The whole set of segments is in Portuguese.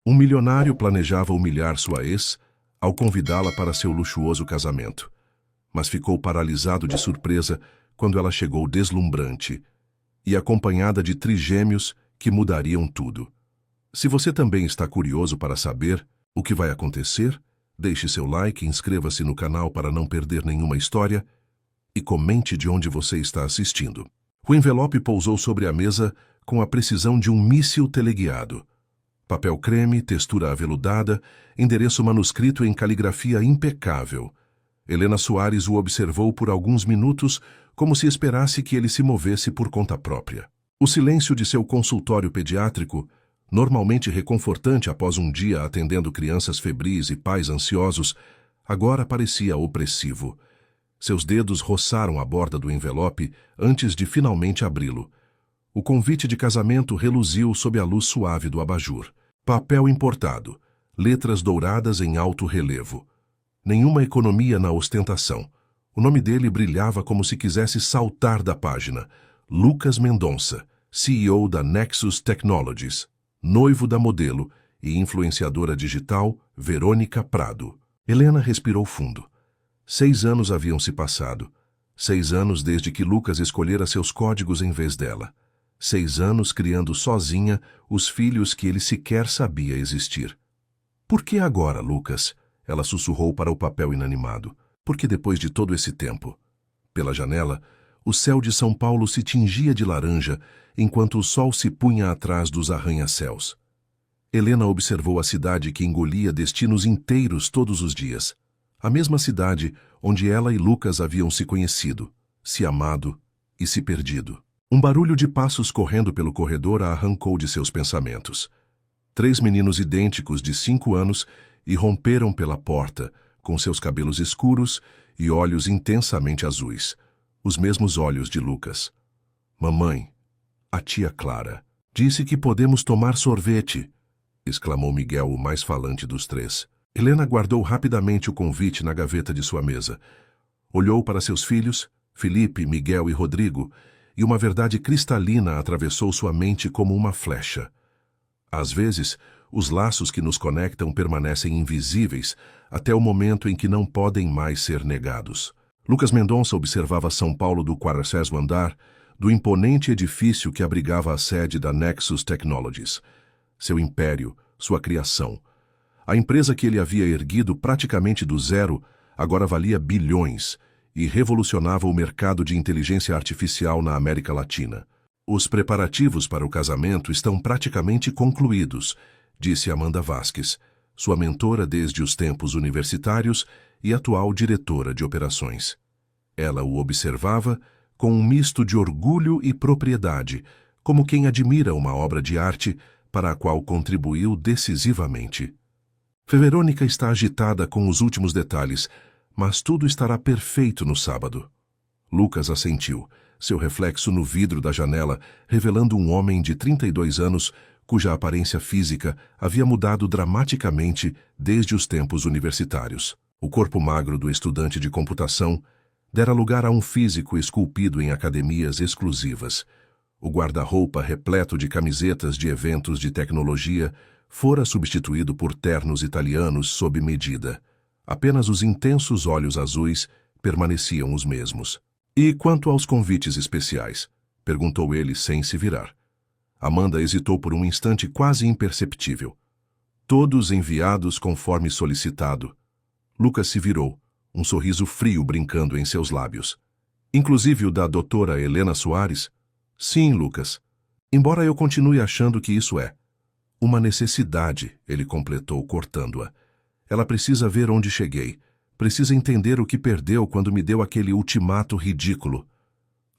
Um milionário planejava humilhar sua ex ao convidá-la para seu luxuoso casamento, mas ficou paralisado de surpresa quando ela chegou deslumbrante e acompanhada de trigêmeos que mudariam tudo. Se você também está curioso para saber o que vai acontecer, deixe seu like, inscreva-se no canal para não perder nenhuma história e comente de onde você está assistindo. O envelope pousou sobre a mesa com a precisão de um míssil teleguiado. Papel creme, textura aveludada, endereço manuscrito em caligrafia impecável. Helena Soares o observou por alguns minutos como se esperasse que ele se movesse por conta própria. O silêncio de seu consultório pediátrico, normalmente reconfortante após um dia atendendo crianças febris e pais ansiosos, agora parecia opressivo. Seus dedos roçaram a borda do envelope antes de finalmente abri-lo. O convite de casamento reluziu sob a luz suave do abajur. Papel importado, letras douradas em alto relevo. Nenhuma economia na ostentação. O nome dele brilhava como se quisesse saltar da página. Lucas Mendonça, CEO da Nexus Technologies, noivo da modelo e influenciadora digital Verônica Prado. Helena respirou fundo. 6 anos haviam se passado. 6 anos desde que Lucas escolhera seus códigos em vez dela. 6 anos criando sozinha os filhos que ele sequer sabia existir. Por que agora, Lucas? Ela sussurrou para o papel inanimado. Por que depois de todo esse tempo? Pela janela, o céu de São Paulo se tingia de laranja enquanto o sol se punha atrás dos arranha-céus. Helena observou a cidade que engolia destinos inteiros todos os dias. A mesma cidade onde ela e Lucas haviam se conhecido, se amado e se perdido. Um barulho de passos correndo pelo corredor a arrancou de seus pensamentos. 3 meninos idênticos de 5 anos irromperam pela porta, com seus cabelos escuros e olhos intensamente azuis, os mesmos olhos de Lucas. Mamãe, a tia Clara, disse que podemos tomar sorvete, exclamou Miguel, o mais falante dos 3. Helena guardou rapidamente o convite na gaveta de sua mesa. Olhou para seus filhos, Felipe, Miguel e Rodrigo, e uma verdade cristalina atravessou sua mente como uma flecha. Às vezes, os laços que nos conectam permanecem invisíveis até o momento em que não podem mais ser negados. Lucas Mendonça observava São Paulo do 40º andar, do imponente edifício que abrigava a sede da Nexus Technologies. Seu império, sua criação. A empresa que ele havia erguido praticamente do zero agora valia bilhões e revolucionava o mercado de inteligência artificial na América Latina. Os preparativos para o casamento estão praticamente concluídos, disse Amanda Vasques, sua mentora desde os tempos universitários e atual diretora de operações. Ela o observava com um misto de orgulho e propriedade, como quem admira uma obra de arte para a qual contribuiu decisivamente. Verônica está agitada com os últimos detalhes, mas tudo estará perfeito no sábado. Lucas assentiu, seu reflexo no vidro da janela, revelando um homem de 32 anos, cuja aparência física havia mudado dramaticamente desde os tempos universitários. O corpo magro do estudante de computação dera lugar a um físico esculpido em academias exclusivas. O guarda-roupa repleto de camisetas de eventos de tecnologia fora substituído por ternos italianos sob medida. Apenas os intensos olhos azuis permaneciam os mesmos. E quanto aos convites especiais? Perguntou ele sem se virar. Amanda hesitou por um instante quase imperceptível. Todos enviados conforme solicitado. Lucas se virou, um sorriso frio brincando em seus lábios. Inclusive o da doutora Helena Soares? Sim, Lucas. Embora eu continue achando que isso é uma necessidade, ele completou, cortando-a. Ela precisa ver onde cheguei. Precisa entender o que perdeu quando me deu aquele ultimato ridículo.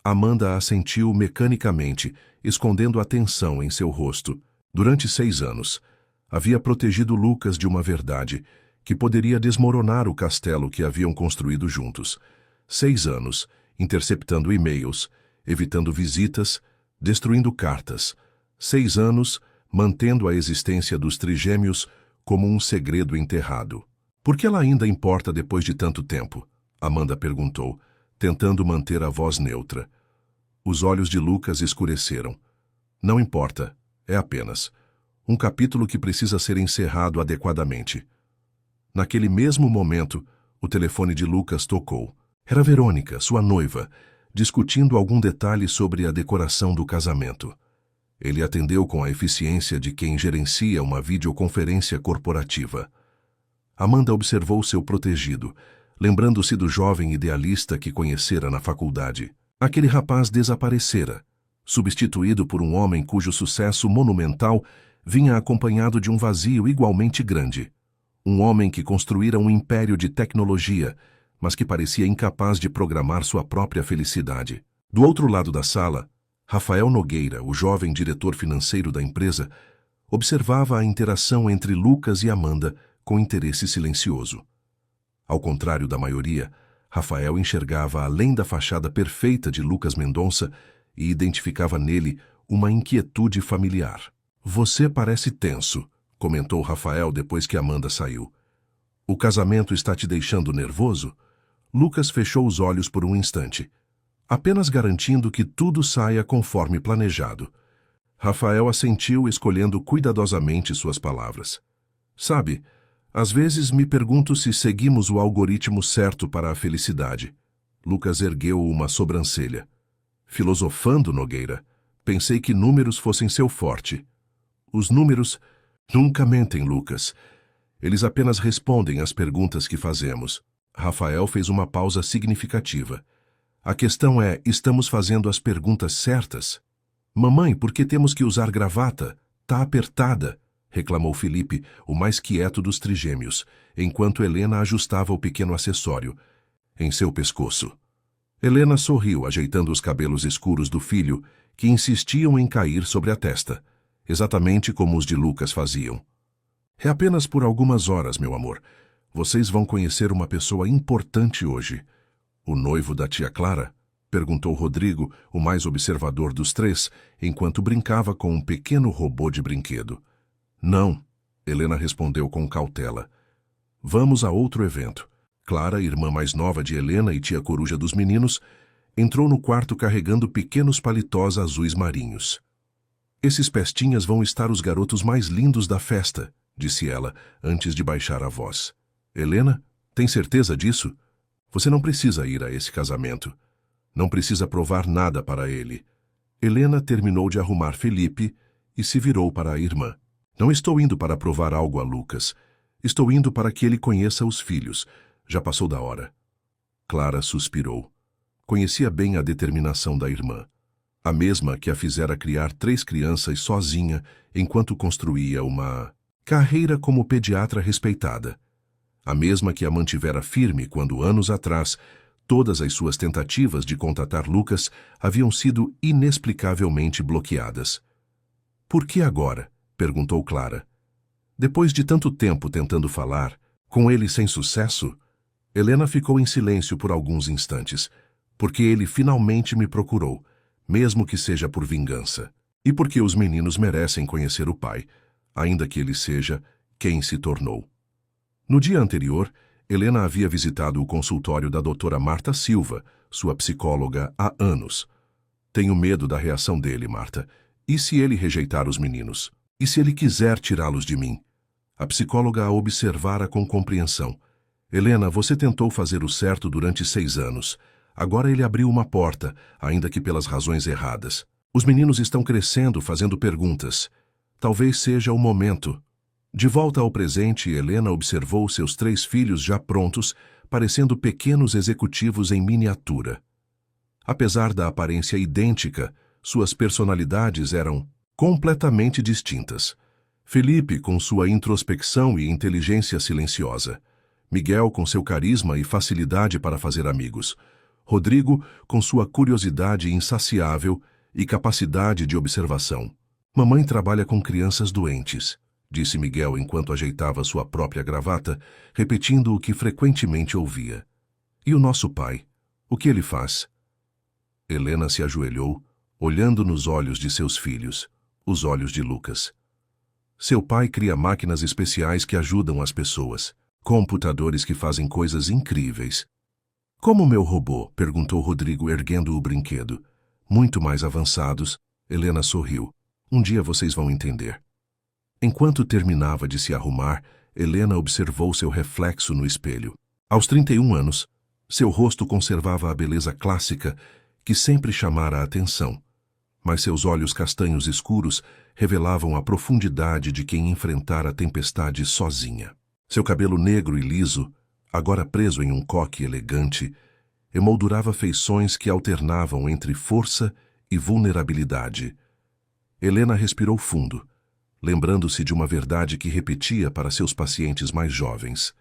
Amanda assentiu mecanicamente, escondendo a tensão em seu rosto. Durante 6 anos, havia protegido Lucas de uma verdade que poderia desmoronar o castelo que haviam construído juntos. 6 anos, interceptando e-mails, evitando visitas, destruindo cartas. 6 anos, mantendo a existência dos trigêmeos como um segredo enterrado. Por que ela ainda importa depois de tanto tempo? Amanda perguntou, tentando manter a voz neutra. Os olhos de Lucas escureceram. Não importa, é apenas. Um capítulo que precisa ser encerrado adequadamente. Naquele mesmo momento, o telefone de Lucas tocou. Era Verônica, sua noiva, discutindo algum detalhe sobre a decoração do casamento. Ele atendeu com a eficiência de quem gerencia uma videoconferência corporativa. Amanda observou seu protegido, lembrando-se do jovem idealista que conhecera na faculdade. Aquele rapaz desaparecera, substituído por um homem cujo sucesso monumental vinha acompanhado de um vazio igualmente grande. Um homem que construíra um império de tecnologia, mas que parecia incapaz de programar sua própria felicidade. Do outro lado da sala, Rafael Nogueira, o jovem diretor financeiro da empresa, observava a interação entre Lucas e Amanda com interesse silencioso. Ao contrário da maioria, Rafael enxergava além da fachada perfeita de Lucas Mendonça e identificava nele uma inquietude familiar. "Você parece tenso", comentou Rafael depois que Amanda saiu. "O casamento está te deixando nervoso?" Lucas fechou os olhos por um instante, apenas garantindo que tudo saia conforme planejado. Rafael assentiu, escolhendo cuidadosamente suas palavras. "Sabe, às vezes me pergunto se seguimos o algoritmo certo para a felicidade." Lucas ergueu uma sobrancelha. "Filosofando, Nogueira, pensei que números fossem seu forte." "Os números nunca mentem, Lucas. Eles apenas respondem às perguntas que fazemos." Rafael fez uma pausa significativa. "A questão é, estamos fazendo as perguntas certas?" "Mamãe, por que temos que usar gravata? Tá apertada", reclamou Felipe, o mais quieto dos trigêmeos, enquanto Helena ajustava o pequeno acessório em seu pescoço. Helena sorriu, ajeitando os cabelos escuros do filho, que insistiam em cair sobre a testa, exatamente como os de Lucas faziam. "É apenas por algumas horas, meu amor. Vocês vão conhecer uma pessoa importante hoje." "O noivo da tia Clara?" perguntou Rodrigo, o mais observador dos três, enquanto brincava com um pequeno robô de brinquedo. "Não", Helena respondeu com cautela. "Vamos a outro evento." Clara, irmã mais nova de Helena e tia coruja dos meninos, entrou no quarto carregando pequenos paletós azuis marinhos. "Esses pestinhas vão estar os garotos mais lindos da festa", disse ela, antes de baixar a voz. "Helena, tem certeza disso? Você não precisa ir a esse casamento. Não precisa provar nada para ele." Helena terminou de arrumar Felipe e se virou para a irmã. "Não estou indo para provar algo a Lucas. Estou indo para que ele conheça os filhos. Já passou da hora." Clara suspirou. Conhecia bem a determinação da irmã. A mesma que a fizera criar 3 crianças sozinha enquanto construía uma carreira como pediatra respeitada. A mesma que a mantivera firme quando, anos atrás, todas as suas tentativas de contatar Lucas haviam sido inexplicavelmente bloqueadas. "Por que agora?" perguntou Clara. "Depois de tanto tempo tentando falar, com ele sem sucesso?" Helena ficou em silêncio por alguns instantes, porque ele finalmente me procurou, mesmo que seja por vingança. E porque os meninos merecem conhecer o pai, ainda que ele seja quem se tornou. No dia anterior, Helena havia visitado o consultório da doutora Marta Silva, sua psicóloga, há anos. "Tenho medo da reação dele, Marta. E se ele rejeitar os meninos? E se ele quiser tirá-los de mim?" A psicóloga a observara com compreensão. "Helena, você tentou fazer o certo durante 6 anos. Agora ele abriu uma porta, ainda que pelas razões erradas. Os meninos estão crescendo, fazendo perguntas. Talvez seja o momento." De volta ao presente, Helena observou seus 3 filhos já prontos, parecendo pequenos executivos em miniatura. Apesar da aparência idêntica, suas personalidades eram completamente distintas. Felipe, com sua introspecção e inteligência silenciosa. Miguel, com seu carisma e facilidade para fazer amigos. Rodrigo, com sua curiosidade insaciável e capacidade de observação. "Mamãe trabalha com crianças doentes", disse Miguel enquanto ajeitava sua própria gravata, repetindo o que frequentemente ouvia. "E o nosso pai? O que ele faz?" Helena se ajoelhou, olhando nos olhos de seus filhos, os olhos de Lucas. "Seu pai cria máquinas especiais que ajudam as pessoas, computadores que fazem coisas incríveis." "Como meu robô?" perguntou Rodrigo, erguendo o brinquedo. "Muito mais avançados." Helena sorriu. "Um dia vocês vão entender." Enquanto terminava de se arrumar, Helena observou seu reflexo no espelho. Aos 31 anos, seu rosto conservava a beleza clássica que sempre chamara a atenção, mas seus olhos castanhos escuros revelavam a profundidade de quem enfrentara a tempestade sozinha. Seu cabelo negro e liso, agora preso em um coque elegante, emoldurava feições que alternavam entre força e vulnerabilidade. Helena respirou fundo, lembrando-se de uma verdade que repetia para seus pacientes mais jovens.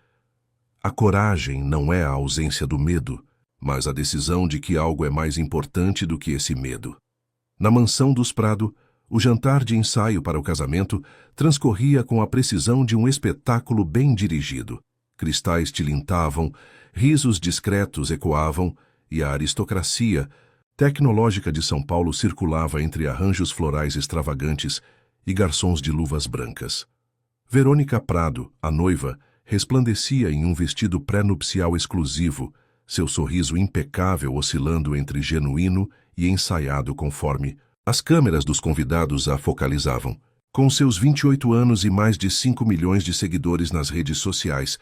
A coragem não é a ausência do medo, mas a decisão de que algo é mais importante do que esse medo. Na mansão dos Prado, o jantar de ensaio para o casamento transcorria com a precisão de um espetáculo bem dirigido. Cristais tilintavam, risos discretos ecoavam, e a aristocracia tecnológica de São Paulo circulava entre arranjos florais extravagantes e garçons de luvas brancas. Verônica Prado, a noiva, resplandecia em um vestido pré-nupcial exclusivo, seu sorriso impecável oscilando entre genuíno e ensaiado conforme as câmeras dos convidados a focalizavam. Com seus 28 anos e mais de 5 milhões de seguidores nas redes sociais,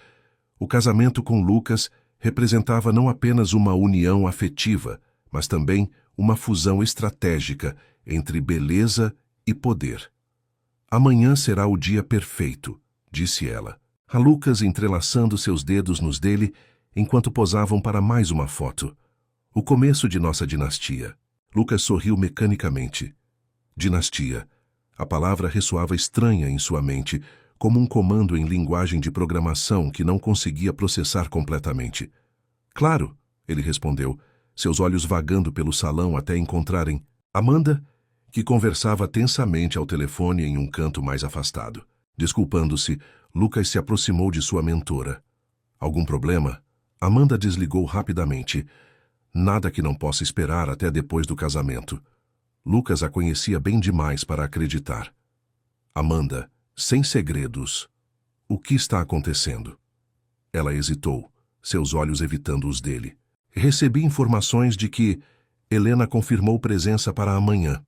o casamento com Lucas representava não apenas uma união afetiva, mas também uma fusão estratégica entre beleza e poder. Amanhã será o dia perfeito, disse ela, a Lucas entrelaçando seus dedos nos dele enquanto posavam para mais uma foto. O começo de nossa dinastia. Lucas sorriu mecanicamente. Dinastia. A palavra ressoava estranha em sua mente, como um comando em linguagem de programação que não conseguia processar completamente. Claro, ele respondeu, seus olhos vagando pelo salão até encontrarem Amanda, que conversava tensamente ao telefone em um canto mais afastado. Desculpando-se, Lucas se aproximou de sua mentora. Algum problema? Amanda desligou rapidamente. Nada que não possa esperar até depois do casamento. Lucas a conhecia bem demais para acreditar. Amanda, sem segredos. O que está acontecendo? Ela hesitou, seus olhos evitando os dele. Recebi informações de que Helena confirmou presença para amanhã.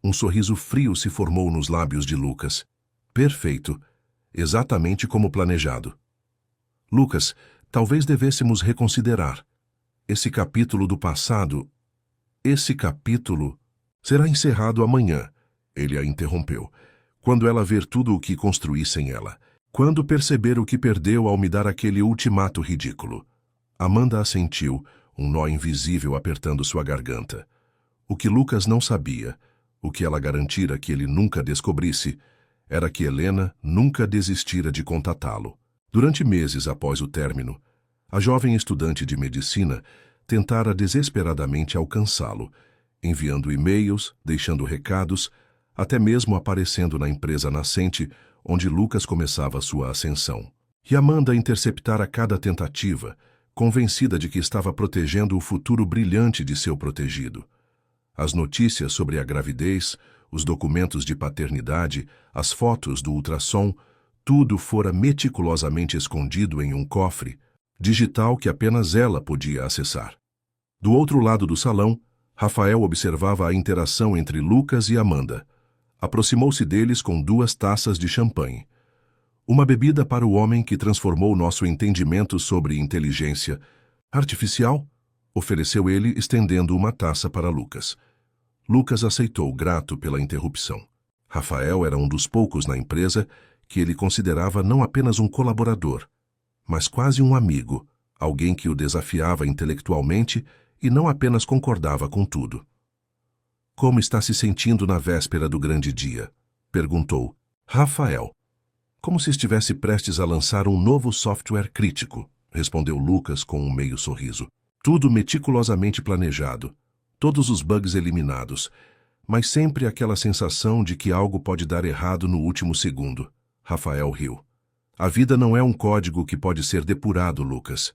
Um sorriso frio se formou nos lábios de Lucas. Perfeito. Exatamente como planejado. Lucas, talvez devêssemos reconsiderar. Esse capítulo do passado... Esse capítulo será encerrado amanhã, ele a interrompeu, quando ela ver tudo o que construí sem ela, quando perceber o que perdeu ao me dar aquele ultimato ridículo. Amanda assentiu, um nó invisível apertando sua garganta. O que Lucas não sabia, o que ela garantira que ele nunca descobrisse, era que Helena nunca desistira de contatá-lo. Durante meses após o término, a jovem estudante de medicina tentara desesperadamente alcançá-lo, enviando e-mails, deixando recados, até mesmo aparecendo na empresa nascente, onde Lucas começava sua ascensão. E Amanda interceptara cada tentativa, convencida de que estava protegendo o futuro brilhante de seu protegido. As notícias sobre a gravidez, os documentos de paternidade, as fotos do ultrassom, tudo fora meticulosamente escondido em um cofre digital que apenas ela podia acessar. Do outro lado do salão, Rafael observava a interação entre Lucas e Amanda. Aproximou-se deles com 2 taças de champanhe. Uma bebida para o homem que transformou nosso entendimento sobre inteligência artificial, ofereceu ele, estendendo uma taça para Lucas. Lucas aceitou, grato pela interrupção. Rafael era um dos poucos na empresa que ele considerava não apenas um colaborador, mas quase um amigo, alguém que o desafiava intelectualmente e não apenas concordava com tudo. Como está se sentindo na véspera do grande dia? Perguntou Rafael. Como se estivesse prestes a lançar um novo software crítico, respondeu Lucas com um meio sorriso. Tudo meticulosamente planejado, todos os bugs eliminados, mas sempre aquela sensação de que algo pode dar errado no último segundo. Rafael riu. A vida não é um código que pode ser depurado, Lucas.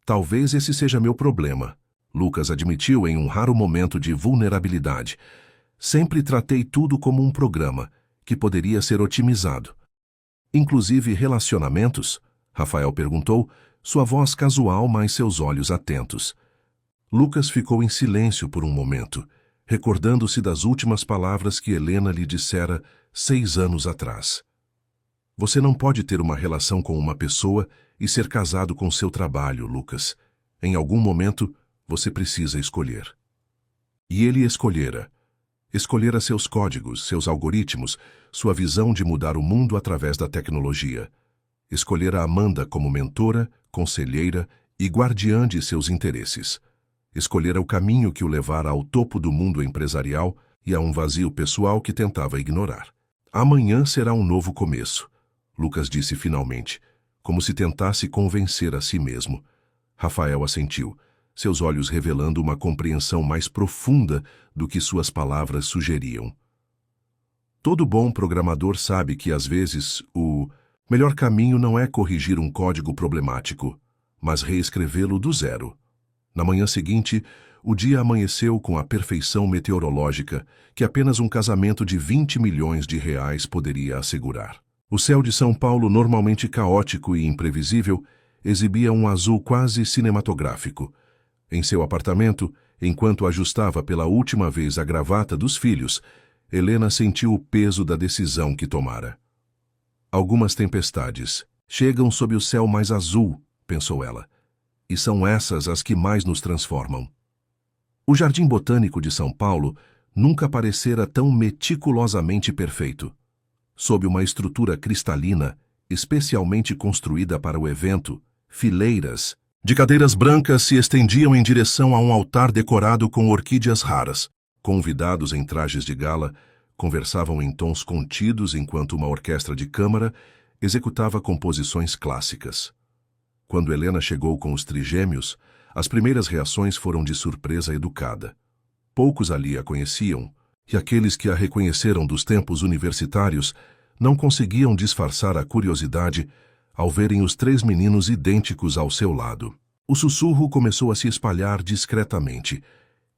Talvez esse seja meu problema, Lucas admitiu em um raro momento de vulnerabilidade. Sempre tratei tudo como um programa, que poderia ser otimizado. Inclusive relacionamentos? Rafael perguntou, sua voz casual, mas seus olhos atentos. Lucas ficou em silêncio por um momento, recordando-se das últimas palavras que Helena lhe dissera 6 anos atrás. Você não pode ter uma relação com uma pessoa e ser casado com seu trabalho, Lucas. Em algum momento, você precisa escolher. E ele escolhera. Escolhera seus códigos, seus algoritmos, sua visão de mudar o mundo através da tecnologia. Escolhera Amanda como mentora, conselheira e guardiã de seus interesses. Escolhera o caminho que o levara ao topo do mundo empresarial e a um vazio pessoal que tentava ignorar. Amanhã será um novo começo, Lucas disse finalmente, como se tentasse convencer a si mesmo. Rafael assentiu, seus olhos revelando uma compreensão mais profunda do que suas palavras sugeriam. Todo bom programador sabe que, às vezes, o melhor caminho não é corrigir um código problemático, mas reescrevê-lo do zero. Na manhã seguinte, o dia amanheceu com a perfeição meteorológica que apenas um casamento de 20 milhões de reais poderia assegurar. O céu de São Paulo, normalmente caótico e imprevisível, exibia um azul quase cinematográfico. Em seu apartamento, enquanto ajustava pela última vez a gravata dos filhos, Helena sentiu o peso da decisão que tomara. Algumas tempestades chegam sob o céu mais azul, pensou ela, e são essas as que mais nos transformam. O Jardim Botânico de São Paulo nunca parecera tão meticulosamente perfeito. Sob uma estrutura cristalina, especialmente construída para o evento, fileiras de cadeiras brancas se estendiam em direção a um altar decorado com orquídeas raras. Convidados em trajes de gala conversavam em tons contidos enquanto uma orquestra de câmara executava composições clássicas. Quando Helena chegou com os trigêmeos, as primeiras reações foram de surpresa educada. Poucos ali a conheciam, e aqueles que a reconheceram dos tempos universitários não conseguiam disfarçar a curiosidade ao verem os 3 meninos idênticos ao seu lado. O sussurro começou a se espalhar discretamente.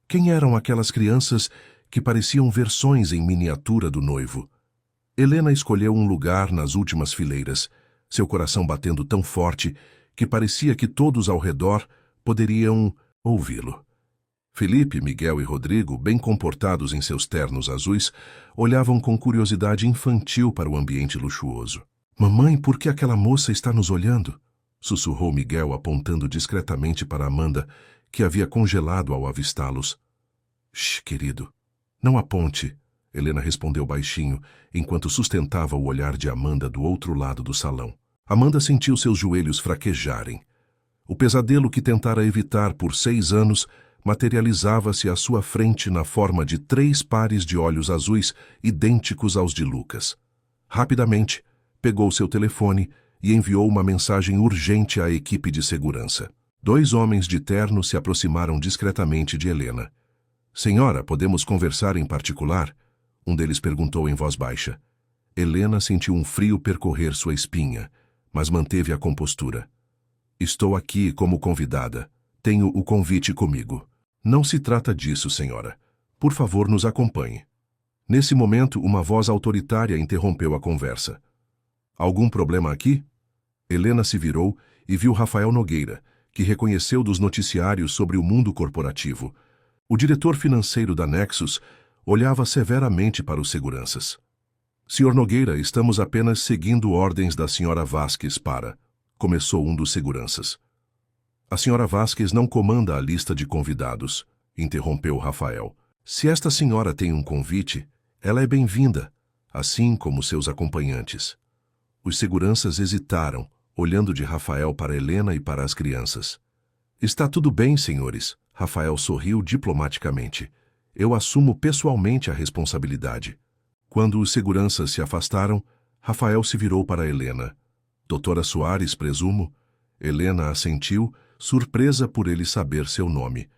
Quem eram aquelas crianças que pareciam versões em miniatura do noivo? Helena escolheu um lugar nas últimas fileiras, seu coração batendo tão forte que parecia que todos ao redor poderiam ouvi-lo. Felipe, Miguel e Rodrigo, bem comportados em seus ternos azuis, olhavam com curiosidade infantil para o ambiente luxuoso. "Mamãe, por que aquela moça está nos olhando?" sussurrou Miguel, apontando discretamente para Amanda, que havia congelado ao avistá-los. "Shh, querido, não aponte", Helena respondeu baixinho, enquanto sustentava o olhar de Amanda do outro lado do salão. Amanda sentiu seus joelhos fraquejarem. O pesadelo que tentara evitar por 6 anos materializava-se à sua frente na forma de 3 pares de olhos azuis idênticos aos de Lucas. Rapidamente, pegou seu telefone e enviou uma mensagem urgente à equipe de segurança. 2 homens de terno se aproximaram discretamente de Helena. "Senhora, podemos conversar em particular?" Um deles perguntou em voz baixa. Helena sentiu um frio percorrer sua espinha, mas manteve a compostura. "Estou aqui como convidada. Tenho o convite comigo." "Não se trata disso, senhora. Por favor, nos acompanhe." Nesse momento, uma voz autoritária interrompeu a conversa. "Algum problema aqui?" Helena se virou e viu Rafael Nogueira, que reconheceu dos noticiários sobre o mundo corporativo. O diretor financeiro da Nexus olhava severamente para os seguranças. "Senhor Nogueira, estamos apenas seguindo ordens da senhora Vasques para..." começou um dos seguranças. "A senhora Vasques não comanda a lista de convidados", interrompeu Rafael. "Se esta senhora tem um convite, ela é bem-vinda, assim como seus acompanhantes." Os seguranças hesitaram, olhando de Rafael para Helena e para as crianças. "Está tudo bem, senhores." Rafael sorriu diplomaticamente. "Eu assumo pessoalmente a responsabilidade." Quando os seguranças se afastaram, Rafael se virou para Helena. "Doutora Soares, presumo?" Helena assentiu, surpresa por ele saber seu nome.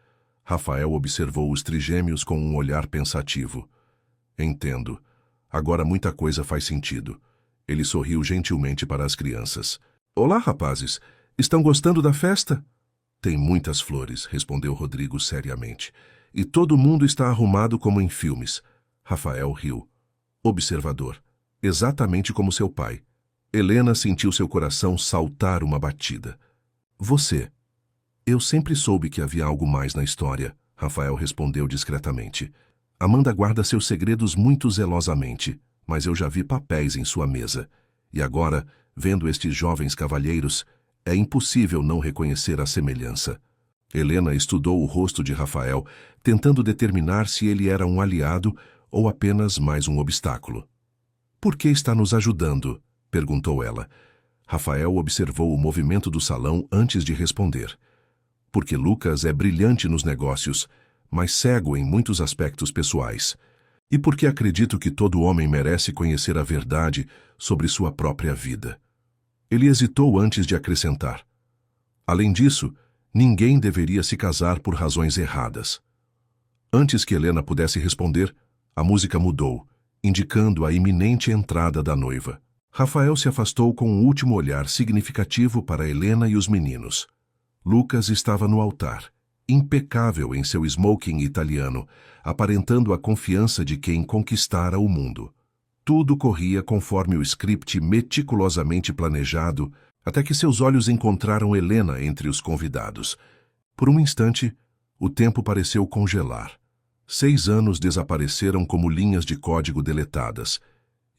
Rafael observou os trigêmeos com um olhar pensativo. "Entendo. Agora muita coisa faz sentido." Ele sorriu gentilmente para as crianças. "Olá, rapazes. Estão gostando da festa?" "Tem muitas flores", respondeu Rodrigo seriamente. "E todo mundo está arrumado como em filmes." Rafael riu. "Observador. Exatamente como seu pai." Helena sentiu seu coração saltar uma batida. "Você." "Eu sempre soube que havia algo mais na história", Rafael respondeu discretamente. "Amanda guarda seus segredos muito zelosamente, mas eu já vi papéis em sua mesa. E agora, vendo estes jovens cavalheiros, é impossível não reconhecer a semelhança. Helena estudou o rosto de Rafael, tentando determinar se ele era um aliado ou apenas mais um obstáculo. "Por que está nos ajudando?" perguntou ela. Rafael observou o movimento do salão antes de responder. "Porque Lucas é brilhante nos negócios, mas cego em muitos aspectos pessoais. E porque acredito que todo homem merece conhecer a verdade sobre sua própria vida." Ele hesitou antes de acrescentar: "Além disso, ninguém deveria se casar por razões erradas." Antes que Helena pudesse responder, a música mudou, indicando a iminente entrada da noiva. Rafael se afastou com um último olhar significativo para Helena e os meninos. Lucas estava no altar, impecável em seu smoking italiano, aparentando a confiança de quem conquistara o mundo. Tudo corria conforme o script meticulosamente planejado, até que seus olhos encontraram Helena entre os convidados. Por um instante, o tempo pareceu congelar. 6 anos desapareceram como linhas de código deletadas,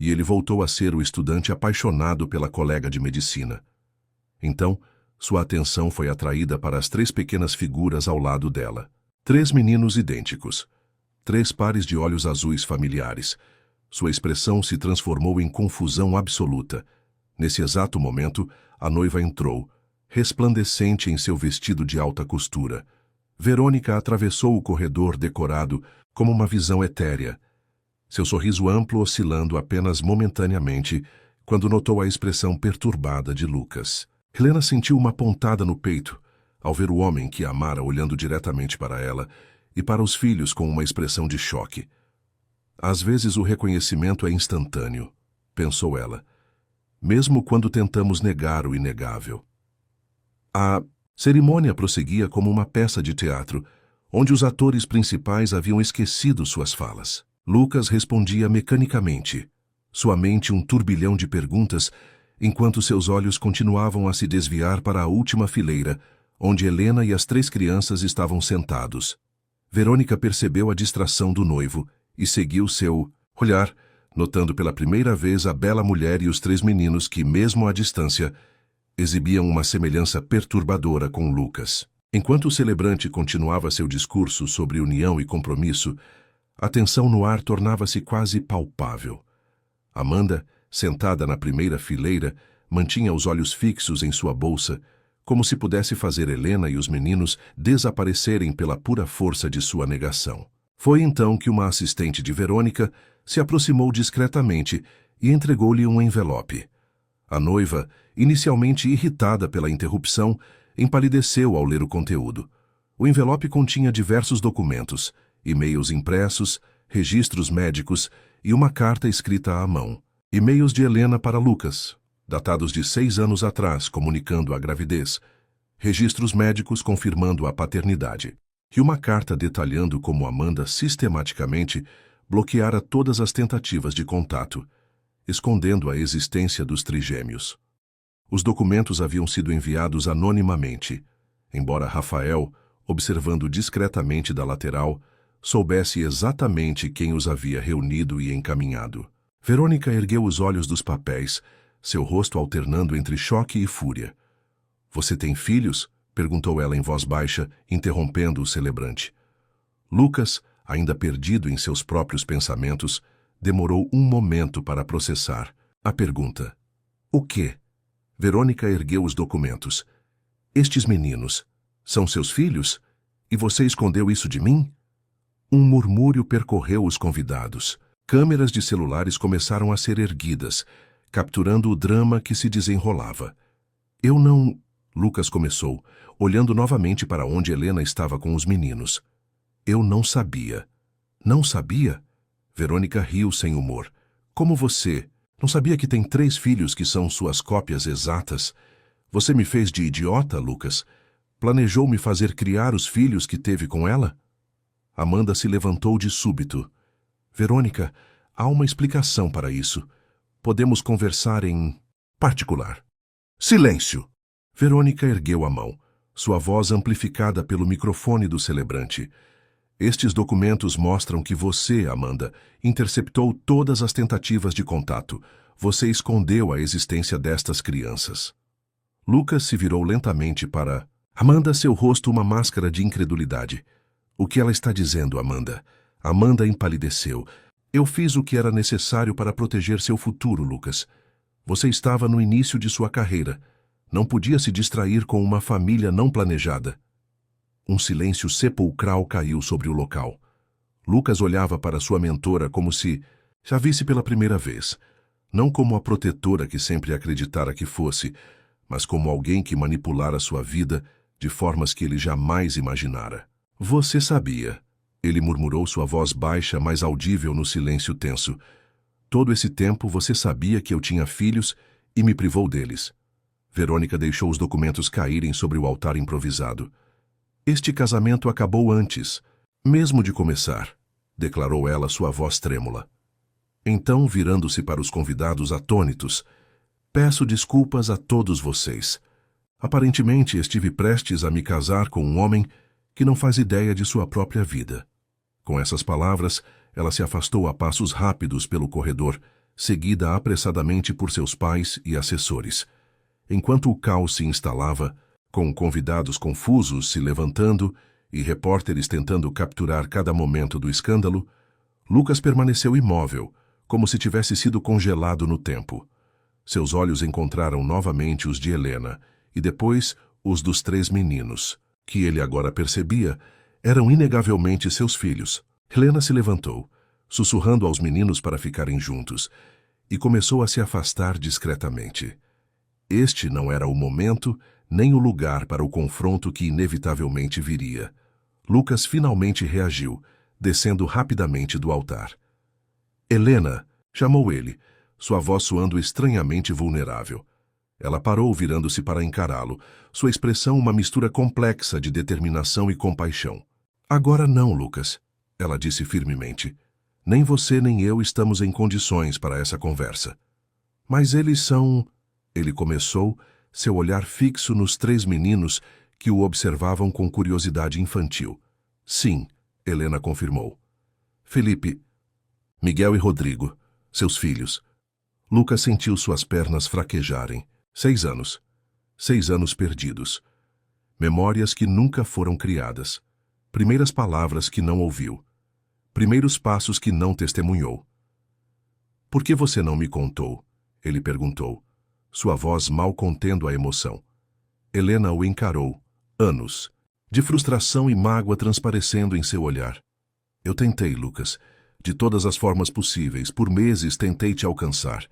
e ele voltou a ser o estudante apaixonado pela colega de medicina. Então, sua atenção foi atraída para as 3 pequenas figuras ao lado dela. 3 meninos idênticos. 3 pares de olhos azuis familiares. Sua expressão se transformou em confusão absoluta. Nesse exato momento, a noiva entrou, resplandecente em seu vestido de alta costura. Verônica atravessou o corredor decorado como uma visão etérea, seu sorriso amplo oscilando apenas momentaneamente quando notou a expressão perturbada de Lucas. Helena sentiu uma pontada no peito ao ver o homem que amara olhando diretamente para ela e para os filhos com uma expressão de choque. Às vezes o reconhecimento é instantâneo, pensou ela, mesmo quando tentamos negar o inegável. A cerimônia prosseguia como uma peça de teatro, onde os atores principais haviam esquecido suas falas. Lucas respondia mecanicamente, sua mente um turbilhão de perguntas, enquanto seus olhos continuavam a se desviar para a última fileira, onde Helena e as 3 crianças estavam sentados. Verônica percebeu a distração do noivo e seguiu seu olhar, notando pela primeira vez a bela mulher e os 3 meninos que, mesmo à distância, exibiam uma semelhança perturbadora com Lucas. Enquanto o celebrante continuava seu discurso sobre união e compromisso, a tensão no ar tornava-se quase palpável. Amanda, sentada na primeira fileira, mantinha os olhos fixos em sua bolsa, como se pudesse fazer Helena e os meninos desaparecerem pela pura força de sua negação. Foi então que uma assistente de Verônica se aproximou discretamente e entregou-lhe um envelope. A noiva, inicialmente irritada pela interrupção, empalideceu ao ler o conteúdo. O envelope continha diversos documentos, e-mails impressos, registros médicos e uma carta escrita à mão. E-mails de Helena para Lucas, datados de 6 anos atrás, comunicando a gravidez. Registros médicos confirmando a paternidade. E uma carta detalhando como Amanda sistematicamente bloqueara todas as tentativas de contato, escondendo a existência dos trigêmeos. Os documentos haviam sido enviados anonimamente, embora Rafael, observando discretamente da lateral, soubesse exatamente quem os havia reunido e encaminhado. Verônica ergueu os olhos dos papéis, seu rosto alternando entre choque e fúria. "Você tem filhos?" perguntou ela em voz baixa, interrompendo o celebrante. Lucas, ainda perdido em seus próprios pensamentos, demorou um momento para processar a pergunta. "O quê?" Verônica ergueu os documentos. "Estes meninos são seus filhos? E você escondeu isso de mim?" Um murmúrio percorreu os convidados. Câmeras de celulares começaram a ser erguidas, capturando o drama que se desenrolava. "Eu não..." Lucas começou, olhando novamente para onde Helena estava com os meninos. "Eu não sabia." "Não sabia?" Verônica riu sem humor. "Como você? Não sabia que tem 3 filhos que são suas cópias exatas? Você me fez de idiota, Lucas? Planejou me fazer criar os filhos que teve com ela?" Amanda se levantou de súbito. "Verônica, há uma explicação para isso. Podemos conversar em particular." "Silêncio!" Verônica ergueu a mão, sua voz amplificada pelo microfone do celebrante. "Estes documentos mostram que você, Amanda, interceptou todas as tentativas de contato. você escondeu a existência destas crianças. Lucas se virou lentamente para Amanda, seu rosto uma máscara de incredulidade. O que ela está dizendo, Amanda? Amanda empalideceu. Eu fiz o que era necessário para proteger seu futuro, Lucas. Você estava no início de sua carreira. Não podia se distrair com uma família não planejada. Um silêncio sepulcral caiu sobre o local. Lucas olhava para sua mentora como se a visse pela primeira vez. Não como a protetora que sempre acreditara que fosse, mas como alguém que manipulara sua vida de formas que ele jamais imaginara. Você sabia, ele murmurou, sua voz baixa, mas audível no silêncio tenso. Todo esse tempo você sabia que eu tinha filhos e me privou deles. Verônica deixou os documentos caírem sobre o altar improvisado. Este casamento acabou antes, mesmo de começar, declarou ela, sua voz trêmula. Então, virando-se para os convidados atônitos, peço desculpas a todos vocês. Aparentemente estive prestes a me casar com um homem que não faz ideia de sua própria vida. Com essas palavras, ela se afastou a passos rápidos pelo corredor, seguida apressadamente por seus pais e assessores. Enquanto o caos se instalava, com convidados confusos se levantando e repórteres tentando capturar cada momento do escândalo, Lucas permaneceu imóvel, como se tivesse sido congelado no tempo. Seus olhos encontraram novamente os de Helena, e depois os dos 3 meninos, que ele agora percebia eram inegavelmente seus filhos. Helena se levantou, sussurrando aos meninos para ficarem juntos, e começou a se afastar discretamente. Este não era o momento nem o lugar para o confronto que inevitavelmente viria. Lucas finalmente reagiu, descendo rapidamente do altar. Helena, chamou ele, sua voz soando estranhamente vulnerável. Ela parou, virando-se para encará-lo, sua expressão uma mistura complexa de determinação e compaixão. Agora não, Lucas, ela disse firmemente. Nem você nem eu estamos em condições para essa conversa. Mas eles são... Ele começou, seu olhar fixo nos 3 meninos que o observavam com curiosidade infantil. Sim, Helena confirmou. Felipe, Miguel e Rodrigo, seus filhos. Lucas sentiu suas pernas fraquejarem. 6 anos. 6 anos perdidos. Memórias que nunca foram criadas. Primeiras palavras que não ouviu. Primeiros passos que não testemunhou. Por que você não me contou? Ele perguntou, sua voz mal contendo a emoção. Helena o encarou. Anos. De frustração e mágoa transparecendo em seu olhar. Eu tentei, Lucas. De todas as formas possíveis, por meses tentei te alcançar.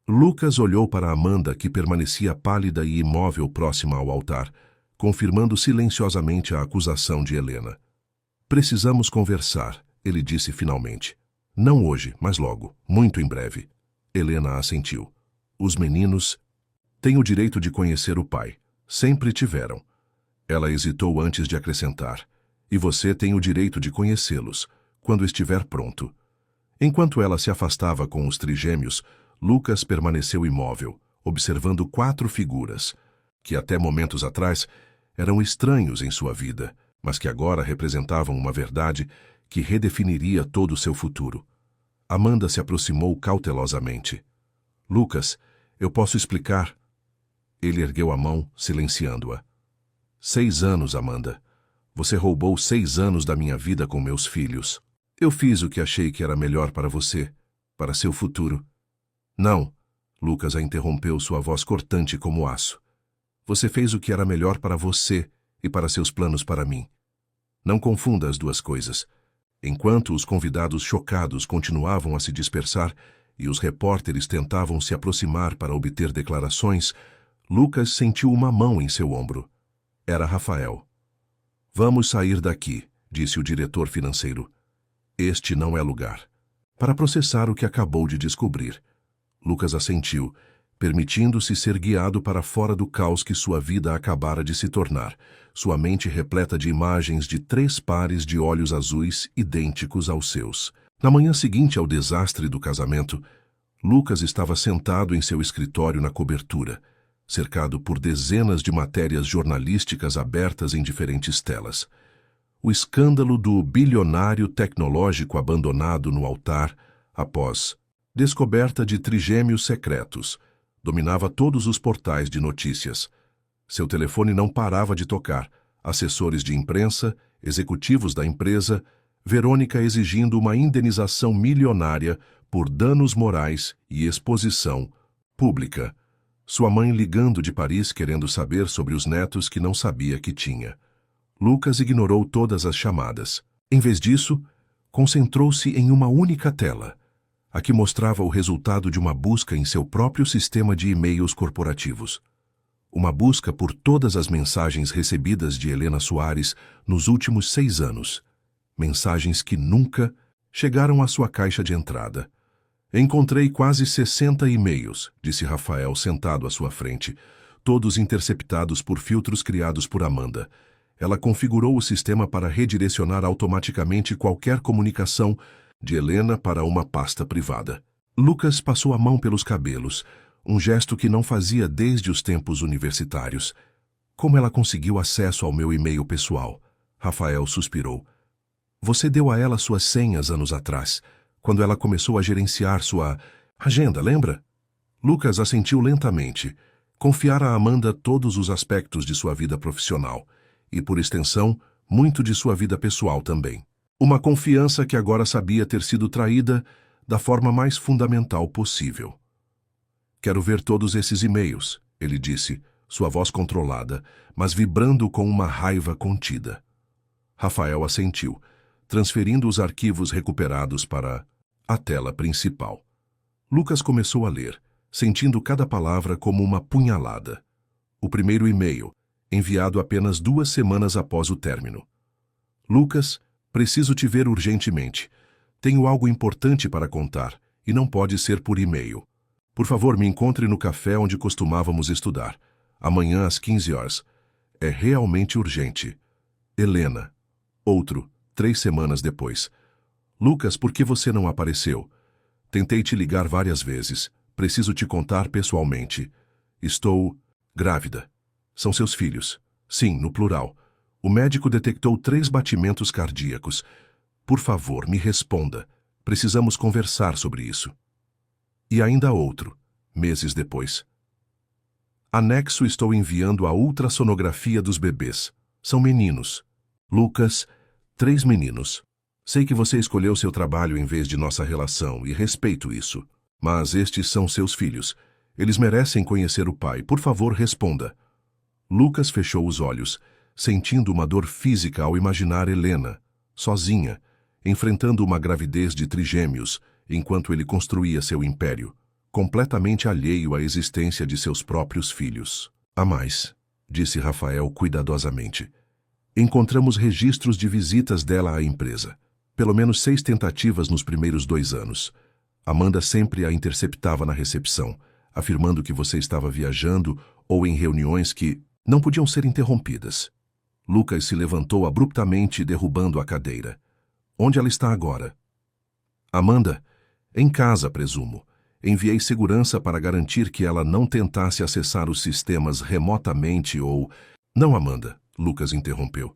Lucas olhou para Amanda, que permanecia pálida e imóvel próxima ao altar, confirmando silenciosamente a acusação de Helena. Precisamos conversar, ele disse finalmente. Não hoje, mas logo, muito em breve. Helena assentiu. Os meninos têm o direito de conhecer o pai. Sempre tiveram. Ela hesitou antes de acrescentar. E você tem o direito de conhecê-los, quando estiver pronto. Enquanto ela se afastava com os trigêmeos, Lucas permaneceu imóvel, observando 4 figuras, que até momentos atrás eram estranhos em sua vida, mas que agora representavam uma verdade que redefiniria todo o seu futuro. Amanda se aproximou cautelosamente. Lucas, eu posso explicar? Ele ergueu a mão, silenciando-a. 6 anos, Amanda. Você roubou 6 anos da minha vida com meus filhos. Eu fiz o que achei que era melhor para você, para seu futuro. Não, Lucas a interrompeu, sua voz cortante como aço. Você fez o que era melhor para você e para seus planos para mim. Não confunda as duas coisas. Enquanto os convidados chocados continuavam a se dispersar e os repórteres tentavam se aproximar para obter declarações, Lucas sentiu uma mão em seu ombro. Era Rafael. Vamos sair daqui, disse o diretor financeiro. Este não é lugar para processar o que acabou de descobrir. Lucas assentiu, permitindo-se ser guiado para fora do caos que sua vida acabara de se tornar, sua mente repleta de imagens de 3 pares de olhos azuis idênticos aos seus. Na manhã seguinte ao desastre do casamento, Lucas estava sentado em seu escritório na cobertura, cercado por dezenas de matérias jornalísticas abertas em diferentes telas. O escândalo do bilionário tecnológico abandonado no altar após Descoberta de trigêmeos secretos. Dominava todos os portais de notícias. Seu telefone não parava de tocar. Assessores de imprensa, executivos da empresa, Verônica exigindo uma indenização milionária por danos morais e exposição pública. Sua mãe ligando de Paris querendo saber sobre os netos que não sabia que tinha. Lucas ignorou todas as chamadas. Em vez disso, concentrou-se em uma única tela, a que mostrava o resultado de uma busca em seu próprio sistema de e-mails corporativos. Uma busca por todas as mensagens recebidas de Helena Soares nos últimos 6 anos. Mensagens que nunca chegaram à sua caixa de entrada. Encontrei quase 60 e-mails, disse Rafael sentado à sua frente, todos interceptados por filtros criados por Amanda. Ela configurou o sistema para redirecionar automaticamente qualquer comunicação de Helena para uma pasta privada. Lucas passou a mão pelos cabelos, um gesto que não fazia desde os tempos universitários. Como ela conseguiu acesso ao meu e-mail pessoal? Rafael suspirou. Você deu a ela suas senhas anos atrás, quando ela começou a gerenciar sua agenda, lembra? Lucas assentiu lentamente. Confiara a Amanda todos os aspectos de sua vida profissional e, por extensão, muito de sua vida pessoal também. Uma confiança que agora sabia ter sido traída da forma mais fundamental possível. Quero ver todos esses e-mails, ele disse, sua voz controlada, mas vibrando com uma raiva contida. Rafael assentiu, transferindo os arquivos recuperados para a tela principal. Lucas começou a ler, sentindo cada palavra como uma punhalada. O primeiro e-mail, enviado apenas 2 semanas após o término. Lucas, preciso te ver urgentemente. Tenho algo importante para contar, e não pode ser por e-mail. Por favor, me encontre no café onde costumávamos estudar. Amanhã às 15 horas. É realmente urgente. Helena. Outro, 3 semanas depois. Lucas, por que você não apareceu? Tentei te ligar várias vezes. Preciso te contar pessoalmente. Estou grávida. São seus filhos. Sim, no plural. O médico detectou 3 batimentos cardíacos. Por favor, me responda. Precisamos conversar sobre isso. E ainda outro, meses depois. Anexo, estou enviando a ultrassonografia dos bebês. São meninos. Lucas, 3 meninos. Sei que você escolheu seu trabalho em vez de nossa relação, e respeito isso. Mas estes são seus filhos. Eles merecem conhecer o pai. Por favor, responda. Lucas fechou os olhos, sentindo uma dor física ao imaginar Helena, sozinha, enfrentando uma gravidez de trigêmeos, enquanto ele construía seu império, completamente alheio à existência de seus próprios filhos. Há mais, disse Rafael cuidadosamente. Encontramos registros de visitas dela à empresa. Pelo menos 6 tentativas nos primeiros 2 anos. Amanda sempre a interceptava na recepção, afirmando que você estava viajando ou em reuniões que não podiam ser interrompidas. Lucas se levantou abruptamente, derrubando a cadeira. Onde ela está agora? Amanda? Em casa, presumo. Enviei segurança para garantir que ela não tentasse acessar os sistemas remotamente ou... Não, Amanda, Lucas interrompeu.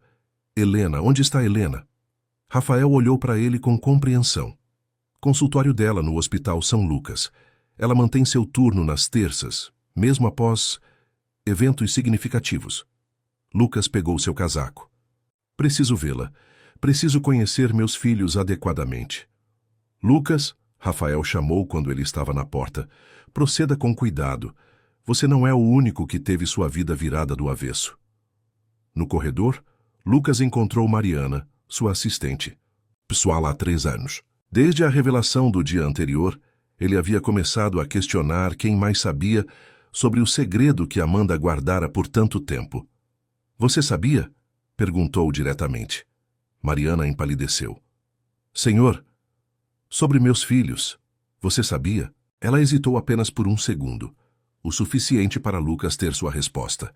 Helena, onde está Helena? Rafael olhou para ele com compreensão. Consultório dela no Hospital São Lucas. Ela mantém seu turno nas terças, mesmo após eventos significativos. Lucas pegou seu casaco. Preciso vê-la. Preciso conhecer meus filhos adequadamente. Lucas, Rafael chamou quando ele estava na porta. Proceda com cuidado. Você não é o único que teve sua vida virada do avesso. No corredor, Lucas encontrou Mariana, sua assistente. Pessoal há 3 anos. Desde a revelação do dia anterior, ele havia começado a questionar quem mais sabia sobre o segredo que Amanda guardara por tanto tempo. Você sabia? Perguntou diretamente. Mariana empalideceu. Senhor, sobre meus filhos, você sabia? Ela hesitou apenas por 1 segundo, o suficiente para Lucas ter sua resposta.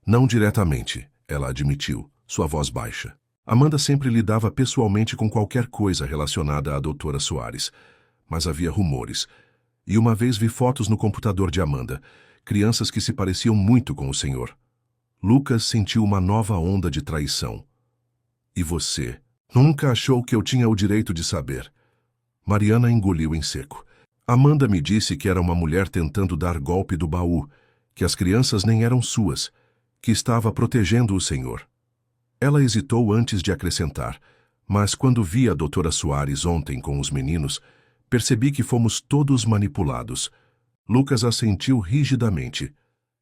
Não diretamente, ela admitiu, sua voz baixa. Amanda sempre lidava pessoalmente com qualquer coisa relacionada à doutora Soares, mas havia rumores. E uma vez vi fotos no computador de Amanda, crianças que se pareciam muito com o senhor. Lucas sentiu uma nova onda de traição. E você? Nunca achou que eu tinha o direito de saber? Mariana engoliu em seco. Amanda me disse que era uma mulher tentando dar golpe do baú, que as crianças nem eram suas, que estava protegendo o senhor. Ela hesitou antes de acrescentar, mas quando vi a doutora Soares ontem com os meninos, percebi que fomos todos manipulados. Lucas assentiu rigidamente.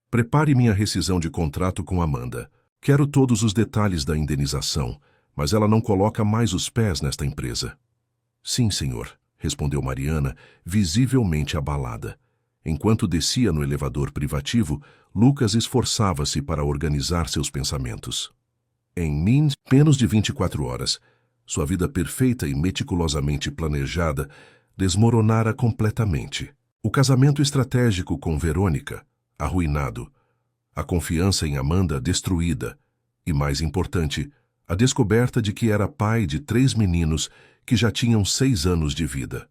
Prepare minha rescisão de contrato com Amanda. Quero todos os detalhes da indenização, mas ela não coloca mais os pés nesta empresa. Sim, senhor, respondeu Mariana, visivelmente abalada. Enquanto descia no elevador privativo, Lucas esforçava-se para organizar seus pensamentos. Em menos de 24 horas, sua vida perfeita e meticulosamente planejada desmoronara completamente. O casamento estratégico com Verônica, arruinado. A confiança em Amanda destruída. E, mais importante, a descoberta de que era pai de 3 meninos que já tinham 6 anos de vida.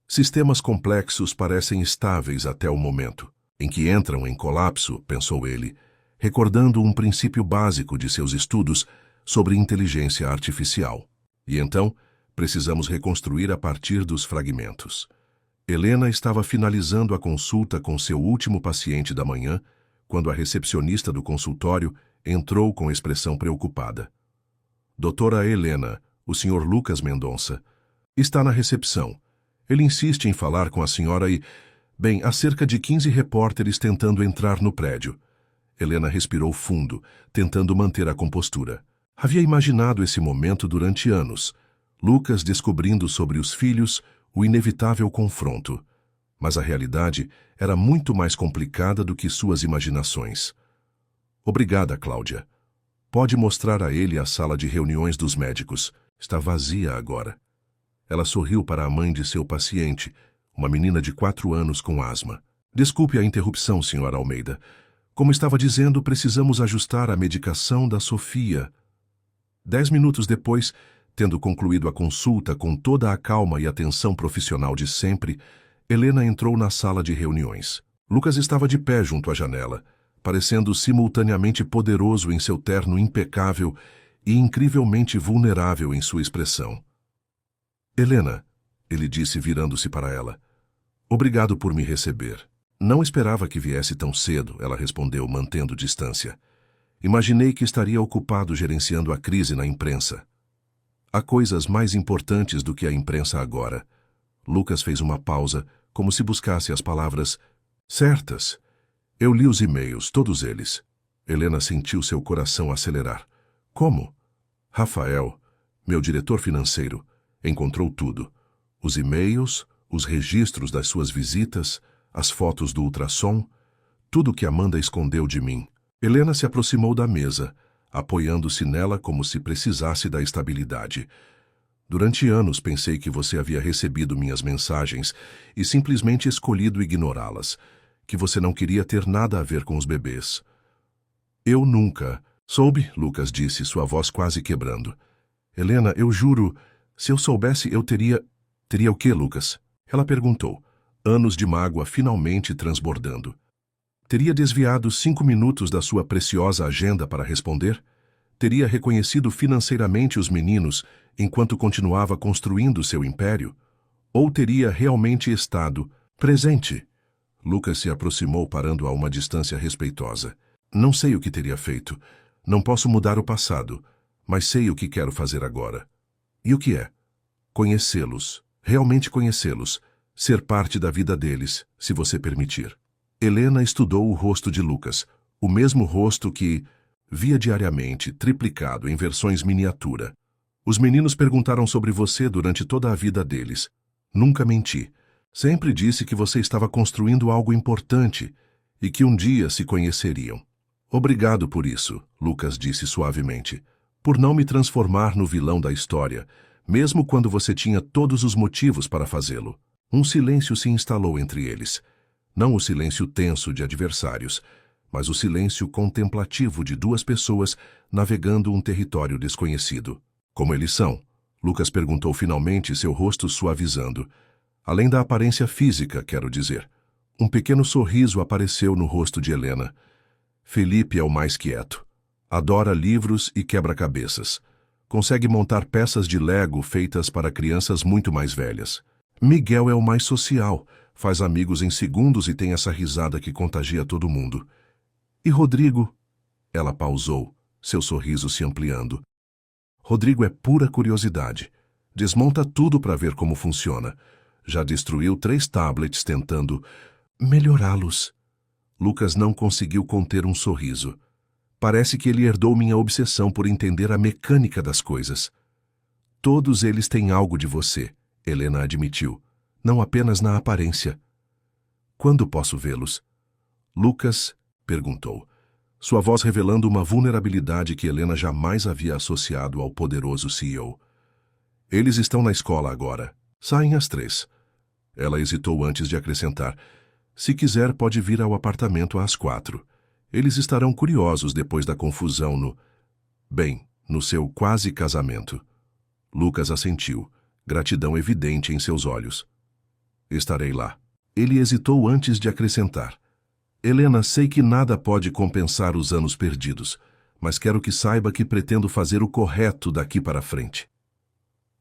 Sistemas complexos parecem estáveis até o momento em que entram em colapso, pensou ele, recordando um princípio básico de seus estudos sobre inteligência artificial. E então, precisamos reconstruir a partir dos fragmentos. Helena estava finalizando a consulta com seu último paciente da manhã, quando a recepcionista do consultório entrou com expressão preocupada. Doutora Helena, o Sr. Lucas Mendonça, está na recepção. Ele insiste em falar com a senhora e... Bem, há cerca de 15 repórteres tentando entrar no prédio. Helena respirou fundo, tentando manter a compostura. Havia imaginado esse momento durante anos. Lucas descobrindo sobre os filhos o inevitável confronto. Mas a realidade era muito mais complicada do que suas imaginações. Obrigada, Cláudia. Pode mostrar a ele a sala de reuniões dos médicos. Está vazia agora. Ela sorriu para a mãe de seu paciente, uma menina de 4 anos com asma. Desculpe a interrupção, Sra. Almeida. Como estava dizendo, precisamos ajustar a medicação da Sofia. 10 minutos depois, tendo concluído a consulta com toda a calma e atenção profissional de sempre, Helena entrou na sala de reuniões. Lucas estava de pé junto à janela, parecendo simultaneamente poderoso em seu terno impecável e incrivelmente vulnerável em sua expressão. Helena, ele disse virando-se para ela, obrigado por me receber. Não esperava que viesse tão cedo, ela respondeu, mantendo distância. Imaginei que estaria ocupado gerenciando a crise na imprensa. Há coisas mais importantes do que a imprensa agora. Lucas fez uma pausa, como se buscasse as palavras certas. Eu li os e-mails, todos eles. Helena sentiu seu coração acelerar. Como? Rafael, meu diretor financeiro, encontrou tudo. Os e-mails, os registros das suas visitas, as fotos do ultrassom, tudo que Amanda escondeu de mim. Helena se aproximou da mesa, apoiando-se nela como se precisasse da estabilidade. Durante anos pensei que você havia recebido minhas mensagens e simplesmente escolhido ignorá-las, que você não queria ter nada a ver com os bebês. Eu nunca... Soube, Lucas disse, sua voz quase quebrando. Helena, eu juro, se eu soubesse eu teria... Teria o quê, Lucas? Ela perguntou, anos de mágoa finalmente transbordando. Teria desviado 5 minutos da sua preciosa agenda para responder? Teria reconhecido financeiramente os meninos enquanto continuava construindo seu império? Ou teria realmente estado presente? Lucas se aproximou parando a uma distância respeitosa. Não sei o que teria feito. Não posso mudar o passado, mas sei o que quero fazer agora. E o que é? Conhecê-los, realmente conhecê-los, ser parte da vida deles, se você permitir. Helena estudou o rosto de Lucas, o mesmo rosto que via diariamente, triplicado em versões miniatura. Os meninos perguntaram sobre você durante toda a vida deles. Nunca menti. Sempre disse que você estava construindo algo importante e que um dia se conheceriam. Obrigado por isso, Lucas disse suavemente, por não me transformar no vilão da história, mesmo quando você tinha todos os motivos para fazê-lo. Um silêncio se instalou entre eles. Não o silêncio tenso de adversários, mas o silêncio contemplativo de 2 pessoas navegando um território desconhecido. Como eles são? Lucas perguntou finalmente, seu rosto suavizando. Além da aparência física, quero dizer. Um pequeno sorriso apareceu no rosto de Helena. Felipe é o mais quieto. Adora livros e quebra-cabeças. Consegue montar peças de Lego feitas para crianças muito mais velhas. Miguel é o mais social, faz amigos em segundos e tem essa risada que contagia todo mundo. E Rodrigo? Ela pausou, seu sorriso se ampliando. Rodrigo é pura curiosidade. Desmonta tudo para ver como funciona. Já destruiu 3 tablets tentando melhorá-los. Lucas não conseguiu conter um sorriso. Parece que ele herdou minha obsessão por entender a mecânica das coisas. Todos eles têm algo de você, Helena admitiu, não apenas na aparência. Quando posso vê-los? Lucas perguntou, sua voz revelando uma vulnerabilidade que Helena jamais havia associado ao poderoso CEO. Eles estão na escola agora. Saem às 3. Ela hesitou antes de acrescentar, se quiser pode vir ao apartamento às 4. Eles estarão curiosos depois da confusão no seu quase casamento. Lucas assentiu, gratidão evidente em seus olhos. Estarei lá. Ele hesitou antes de acrescentar. Helena, sei que nada pode compensar os anos perdidos, mas quero que saiba que pretendo fazer o correto daqui para frente.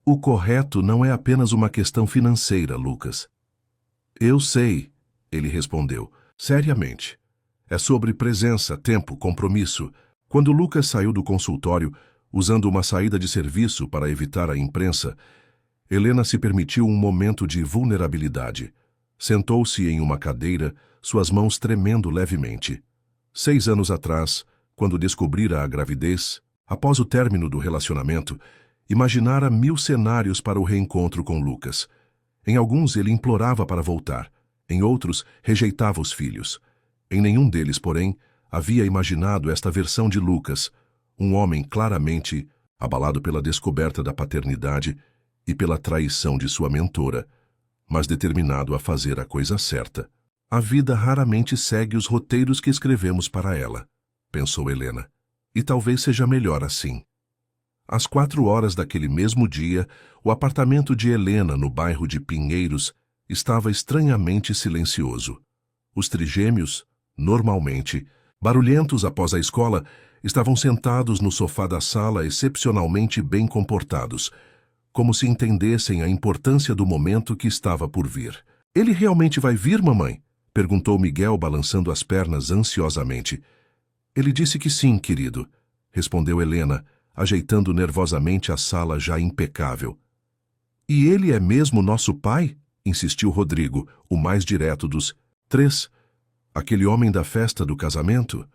O correto não é apenas uma questão financeira, Lucas. Eu sei, ele respondeu, seriamente. É sobre presença, tempo, compromisso. Quando Lucas saiu do consultório, usando uma saída de serviço para evitar a imprensa, Helena se permitiu um momento de vulnerabilidade. Sentou-se em uma cadeira, suas mãos tremendo levemente. 6 anos atrás, quando descobrira a gravidez, após o término do relacionamento, imaginara 1000 cenários para o reencontro com Lucas. Em alguns ele implorava para voltar, em outros rejeitava os filhos. Em nenhum deles, porém, havia imaginado esta versão de Lucas, um homem claramente abalado pela descoberta da paternidade e pela traição de sua mentora, mas determinado a fazer a coisa certa. A vida raramente segue os roteiros que escrevemos para ela, pensou Helena, e talvez seja melhor assim. Às 4 horas daquele mesmo dia, o apartamento de Helena, no bairro de Pinheiros, estava estranhamente silencioso. Os trigêmeos, normalmente, barulhentos após a escola, estavam sentados no sofá da sala excepcionalmente bem comportados, como se entendessem a importância do momento que estava por vir. Ele realmente vai vir, mamãe? Perguntou Miguel, balançando as pernas ansiosamente. Ele disse que sim, querido, respondeu Helena, ajeitando nervosamente a sala já impecável. E ele é mesmo nosso pai? Insistiu Rodrigo, o mais direto dos 3. Aquele homem da festa do casamento?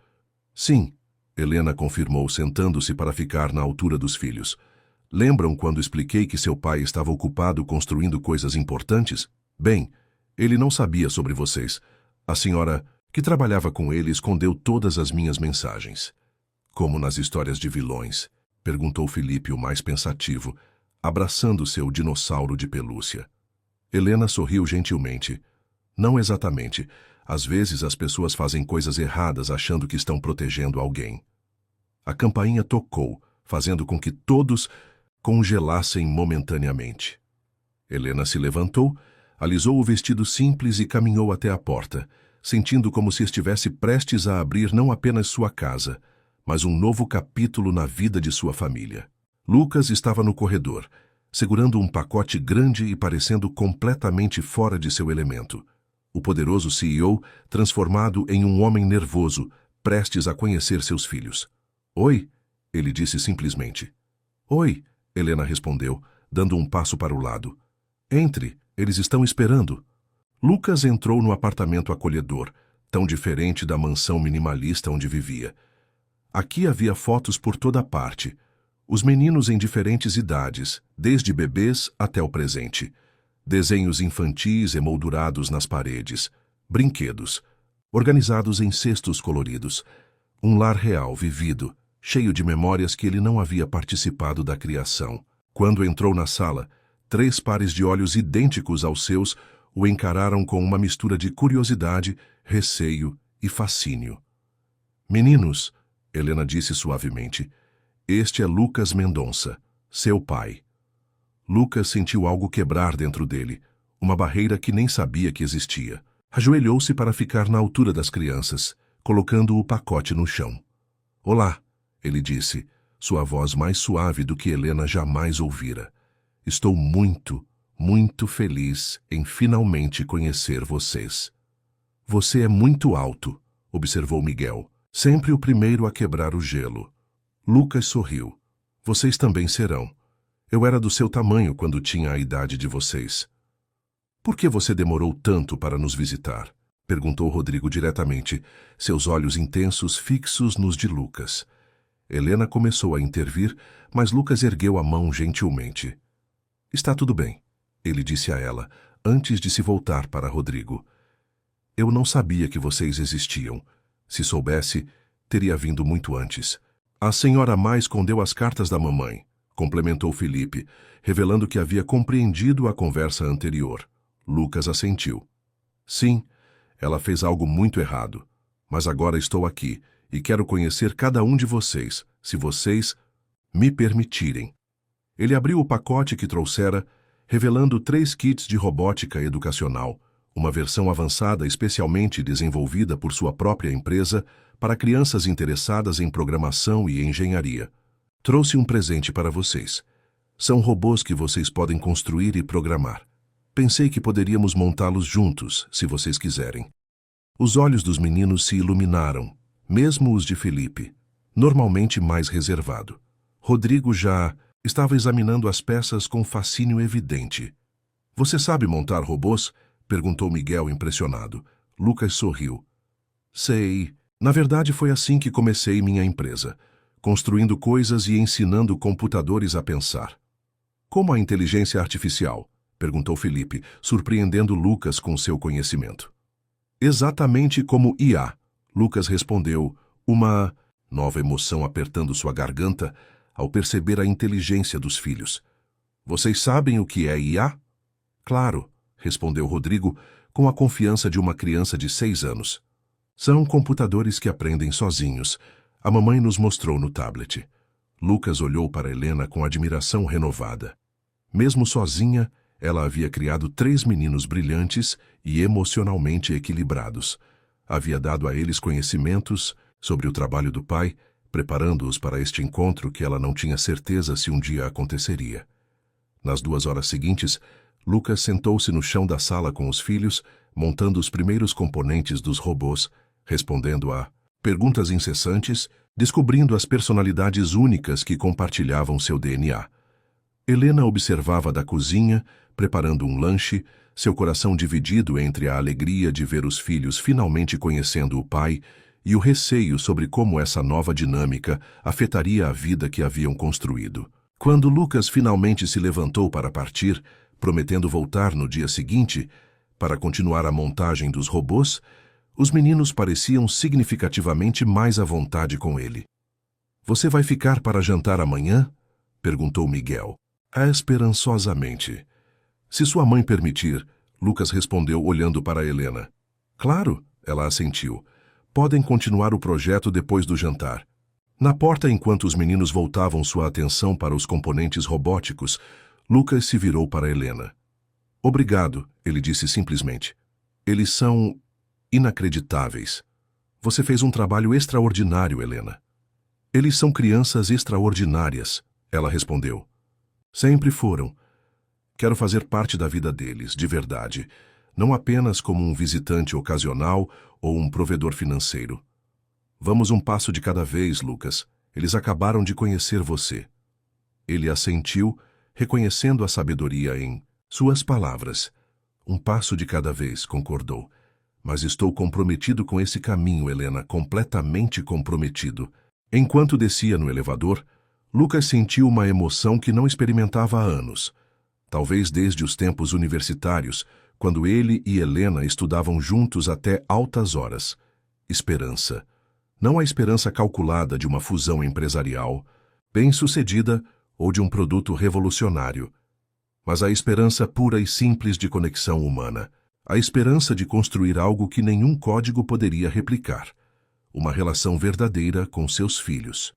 Sim, Helena confirmou, sentando-se para ficar na altura dos filhos. Lembram quando expliquei que seu pai estava ocupado construindo coisas importantes? Bem, ele não sabia sobre vocês. A senhora que trabalhava com ele escondeu todas as minhas mensagens. Como nas histórias de vilões, perguntou Felipe, o mais pensativo, abraçando seu dinossauro de pelúcia. Helena sorriu gentilmente. Não exatamente. Às vezes as pessoas fazem coisas erradas achando que estão protegendo alguém. A campainha tocou, fazendo com que todos congelassem momentaneamente. Helena se levantou, alisou o vestido simples e caminhou até a porta, sentindo como se estivesse prestes a abrir não apenas sua casa, mas um novo capítulo na vida de sua família. Lucas estava no corredor, segurando um pacote grande e parecendo completamente fora de seu elemento. O poderoso CEO transformado em um homem nervoso, prestes a conhecer seus filhos. Oi, ele disse simplesmente. Oi, Helena respondeu, dando um passo para o lado. Entre, eles estão esperando. Lucas entrou no apartamento acolhedor, tão diferente da mansão minimalista onde vivia. Aqui havia fotos por toda parte. Os meninos em diferentes idades, desde bebês até o presente. Desenhos infantis emoldurados nas paredes. Brinquedos, organizados em cestos coloridos. Um lar real, vivido, cheio de memórias que ele não havia participado da criação. Quando entrou na sala, 3 pares de olhos idênticos aos seus o encararam com uma mistura de curiosidade, receio e fascínio. Meninos, Helena disse suavemente, este é Lucas Mendonça, seu pai. Lucas sentiu algo quebrar dentro dele, uma barreira que nem sabia que existia. Ajoelhou-se para ficar na altura das crianças, colocando o pacote no chão. Olá, ele disse, sua voz mais suave do que Helena jamais ouvira. Estou muito, muito feliz em finalmente conhecer vocês. Você é muito alto, observou Miguel, sempre o primeiro a quebrar o gelo. Lucas sorriu. Vocês também serão. Eu era do seu tamanho quando tinha a idade de vocês. Por que você demorou tanto para nos visitar? Perguntou Rodrigo diretamente, seus olhos intensos fixos nos de Lucas. Helena começou a intervir, mas Lucas ergueu a mão gentilmente. Está tudo bem, ele disse a ela, antes de se voltar para Rodrigo. Eu não sabia que vocês existiam. Se soubesse, teria vindo muito antes. A senhora Má escondeu as cartas da mamãe, complementou Felipe, revelando que havia compreendido a conversa anterior. Lucas assentiu. Sim, ela fez algo muito errado. Mas agora estou aqui e quero conhecer cada um de vocês, se vocês me permitirem. Ele abriu o pacote que trouxera, revelando 3 kits de robótica educacional, uma versão avançada especialmente desenvolvida por sua própria empresa para crianças interessadas em programação e engenharia. Trouxe um presente para vocês. São robôs que vocês podem construir e programar. Pensei que poderíamos montá-los juntos, se vocês quiserem. Os olhos dos meninos se iluminaram, mesmo os de Felipe, normalmente mais reservado. Rodrigo já estava examinando as peças com fascínio evidente. Você sabe montar robôs? Perguntou Miguel impressionado. Lucas sorriu. Sei. Na verdade foi assim que comecei minha empresa, construindo coisas e ensinando computadores a pensar. Como a inteligência artificial? Perguntou Felipe, surpreendendo Lucas com seu conhecimento. Exatamente como IA, Lucas respondeu, uma nova emoção apertando sua garganta ao perceber a inteligência dos filhos. Vocês sabem o que é IA? Claro, respondeu Rodrigo com a confiança de uma criança de 6 anos. São computadores que aprendem sozinhos. A mamãe nos mostrou no tablet. Lucas olhou para Helena com admiração renovada. Mesmo sozinha, ela havia criado 3 meninos brilhantes e emocionalmente equilibrados. Havia dado a eles conhecimentos sobre o trabalho do pai, preparando-os para este encontro que ela não tinha certeza se um dia aconteceria. Nas 2 horas seguintes, Lucas sentou-se no chão da sala com os filhos, montando os primeiros componentes dos robôs, respondendo a perguntas incessantes, descobrindo as personalidades únicas que compartilhavam seu DNA. Helena observava da cozinha, preparando um lanche, seu coração dividido entre a alegria de ver os filhos finalmente conhecendo o pai e o receio sobre como essa nova dinâmica afetaria a vida que haviam construído. Quando Lucas finalmente se levantou para partir, prometendo voltar no dia seguinte, para continuar a montagem dos robôs, os meninos pareciam significativamente mais à vontade com ele. Você vai ficar para jantar amanhã? Perguntou Miguel. Esperançosamente. Se sua mãe permitir, Lucas respondeu olhando para Helena. Claro, ela assentiu. Podem continuar o projeto depois do jantar. Na porta, enquanto os meninos voltavam sua atenção para os componentes robóticos, Lucas se virou para Helena. Obrigado, ele disse simplesmente. Eles são inacreditáveis. Você fez um trabalho extraordinário, Helena. Eles são crianças extraordinárias, ela respondeu. Sempre foram. Quero fazer parte da vida deles, de verdade, não apenas como um visitante ocasional ou um provedor financeiro. Vamos um passo de cada vez, Lucas. Eles acabaram de conhecer você. Ele assentiu, reconhecendo a sabedoria em suas palavras. Um passo de cada vez, concordou. Mas estou comprometido com esse caminho, Helena, completamente comprometido. Enquanto descia no elevador, Lucas sentiu uma emoção que não experimentava há anos. Talvez desde os tempos universitários, quando ele e Helena estudavam juntos até altas horas. Esperança. Não a esperança calculada de uma fusão empresarial, bem-sucedida ou de um produto revolucionário, mas a esperança pura e simples de conexão humana, a esperança de construir algo que nenhum código poderia replicar, uma relação verdadeira com seus filhos.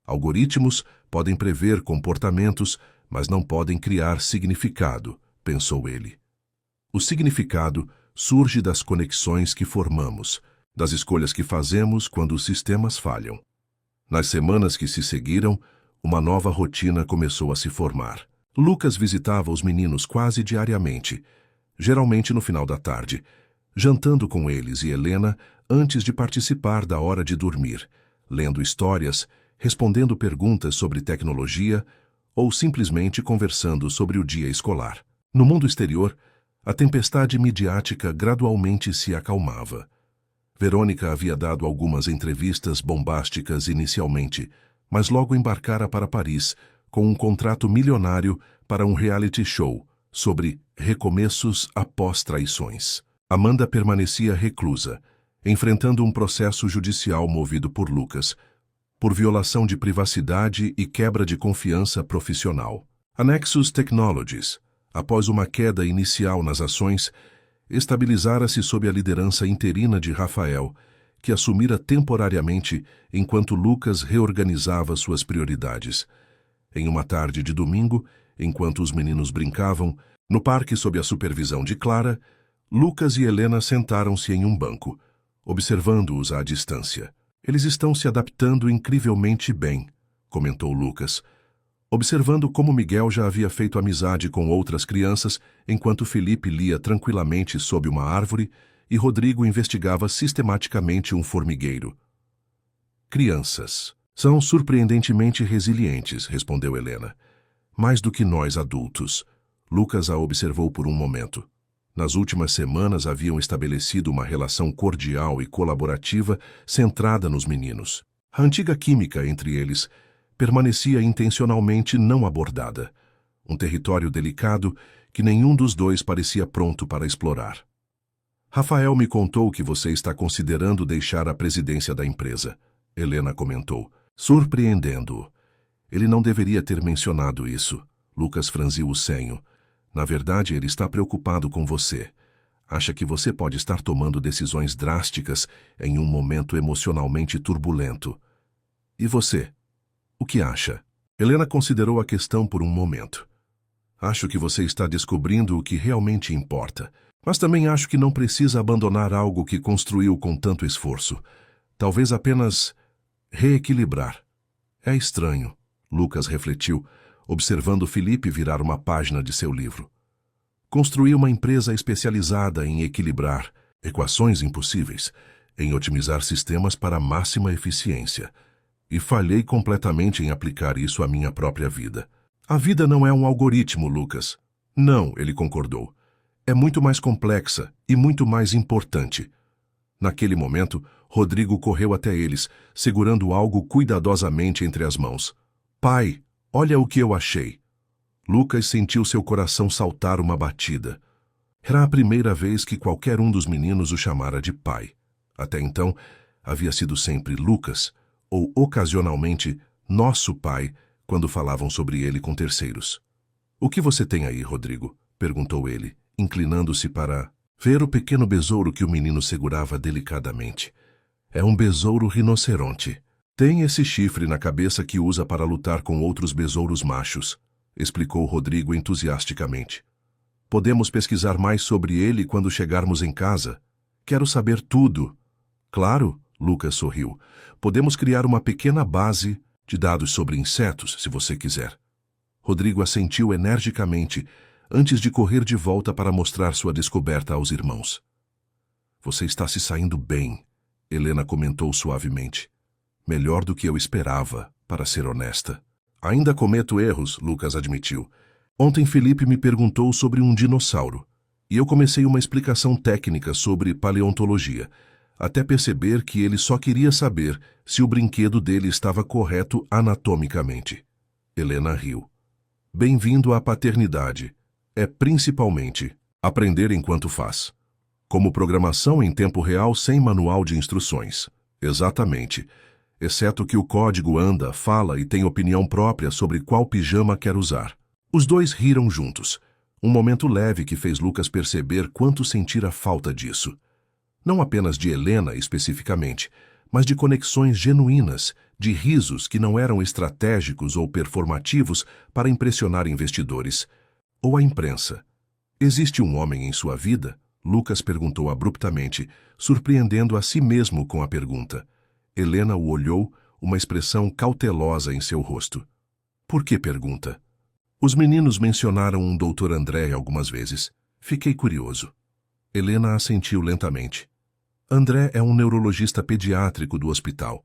Algoritmos podem prever comportamentos, mas não podem criar significado, pensou ele. O significado surge das conexões que formamos, das escolhas que fazemos quando os sistemas falham. Nas semanas que se seguiram, uma nova rotina começou a se formar. Lucas visitava os meninos quase diariamente, geralmente no final da tarde, jantando com eles e Helena antes de participar da hora de dormir, lendo histórias, respondendo perguntas sobre tecnologia ou simplesmente conversando sobre o dia escolar. No mundo exterior, a tempestade midiática gradualmente se acalmava. Verônica havia dado algumas entrevistas bombásticas inicialmente, mas logo embarcara para Paris com um contrato milionário para um reality show sobre recomeços após traições. Amanda permanecia reclusa, enfrentando um processo judicial movido por Lucas, por violação de privacidade e quebra de confiança profissional. A Nexus Technologies, após uma queda inicial nas ações, estabilizara-se sob a liderança interina de Rafael, que assumira temporariamente enquanto Lucas reorganizava suas prioridades. Em uma tarde de domingo, enquanto os meninos brincavam, no parque sob a supervisão de Clara, Lucas e Helena sentaram-se em um banco, observando-os à distância. Eles estão se adaptando incrivelmente bem, comentou Lucas, observando como Miguel já havia feito amizade com outras crianças, enquanto Felipe lia tranquilamente sob uma árvore e Rodrigo investigava sistematicamente um formigueiro. Crianças. São surpreendentemente resilientes, respondeu Helena. Mais do que nós adultos. Lucas a observou por um momento. Nas últimas semanas haviam estabelecido uma relação cordial e colaborativa centrada nos meninos. A antiga química entre eles permanecia intencionalmente não abordada, um território delicado que nenhum dos dois parecia pronto para explorar. Rafael me contou que você está considerando deixar a presidência da empresa, Helena comentou, surpreendendo-o. Ele não deveria ter mencionado isso. Lucas franziu o senho. Na verdade, ele está preocupado com você. Acha que você pode estar tomando decisões drásticas em um momento emocionalmente turbulento. E você? O que acha? Helena considerou a questão por um momento. Acho que você está descobrindo o que realmente importa, mas também acho que não precisa abandonar algo que construiu com tanto esforço. Talvez apenas reequilibrar. É estranho, Lucas refletiu, observando Felipe virar uma página de seu livro. Construí uma empresa especializada em equilibrar equações impossíveis, em otimizar sistemas para máxima eficiência. E falhei completamente em aplicar isso à minha própria vida. A vida não é um algoritmo, Lucas. Não, ele concordou. É muito mais complexa e muito mais importante. Naquele momento, Rodrigo correu até eles, segurando algo cuidadosamente entre as mãos. Pai, olha o que eu achei. Lucas sentiu seu coração saltar uma batida. Era a primeira vez que qualquer um dos meninos o chamara de pai. Até então, havia sido sempre Lucas, ou ocasionalmente nosso pai, quando falavam sobre ele com terceiros. O que você tem aí, Rodrigo? Perguntou ele, inclinando-se para ver o pequeno besouro que o menino segurava delicadamente. É um besouro rinoceronte. Tem esse chifre na cabeça que usa para lutar com outros besouros machos, explicou Rodrigo entusiasticamente. Podemos pesquisar mais sobre ele quando chegarmos em casa. Quero saber tudo. Claro, Lucas sorriu. Podemos criar uma pequena base de dados sobre insetos, se você quiser. Rodrigo assentiu energicamente, antes de correr de volta para mostrar sua descoberta aos irmãos. Você está se saindo bem, Helena comentou suavemente. Melhor do que eu esperava, para ser honesta. Ainda cometo erros, Lucas admitiu. Ontem Felipe me perguntou sobre um dinossauro, e eu comecei uma explicação técnica sobre paleontologia, até perceber que ele só queria saber se o brinquedo dele estava correto anatomicamente. Helena riu. Bem-vindo à paternidade. É principalmente aprender enquanto faz. Como programação em tempo real sem manual de instruções. Exatamente. Exceto que o código anda, fala e tem opinião própria sobre qual pijama quer usar. Os dois riram juntos. Um momento leve que fez Lucas perceber quanto sentira falta disso. Não apenas de Helena especificamente, mas de conexões genuínas, de risos que não eram estratégicos ou performativos para impressionar investidores. Ou a imprensa. Existe um homem em sua vida? Lucas perguntou abruptamente, surpreendendo a si mesmo com a pergunta. Helena o olhou, uma expressão cautelosa em seu rosto. Por que pergunta? Os meninos mencionaram um Dr. André algumas vezes. Fiquei curioso. Helena assentiu lentamente. André é um neurologista pediátrico do hospital.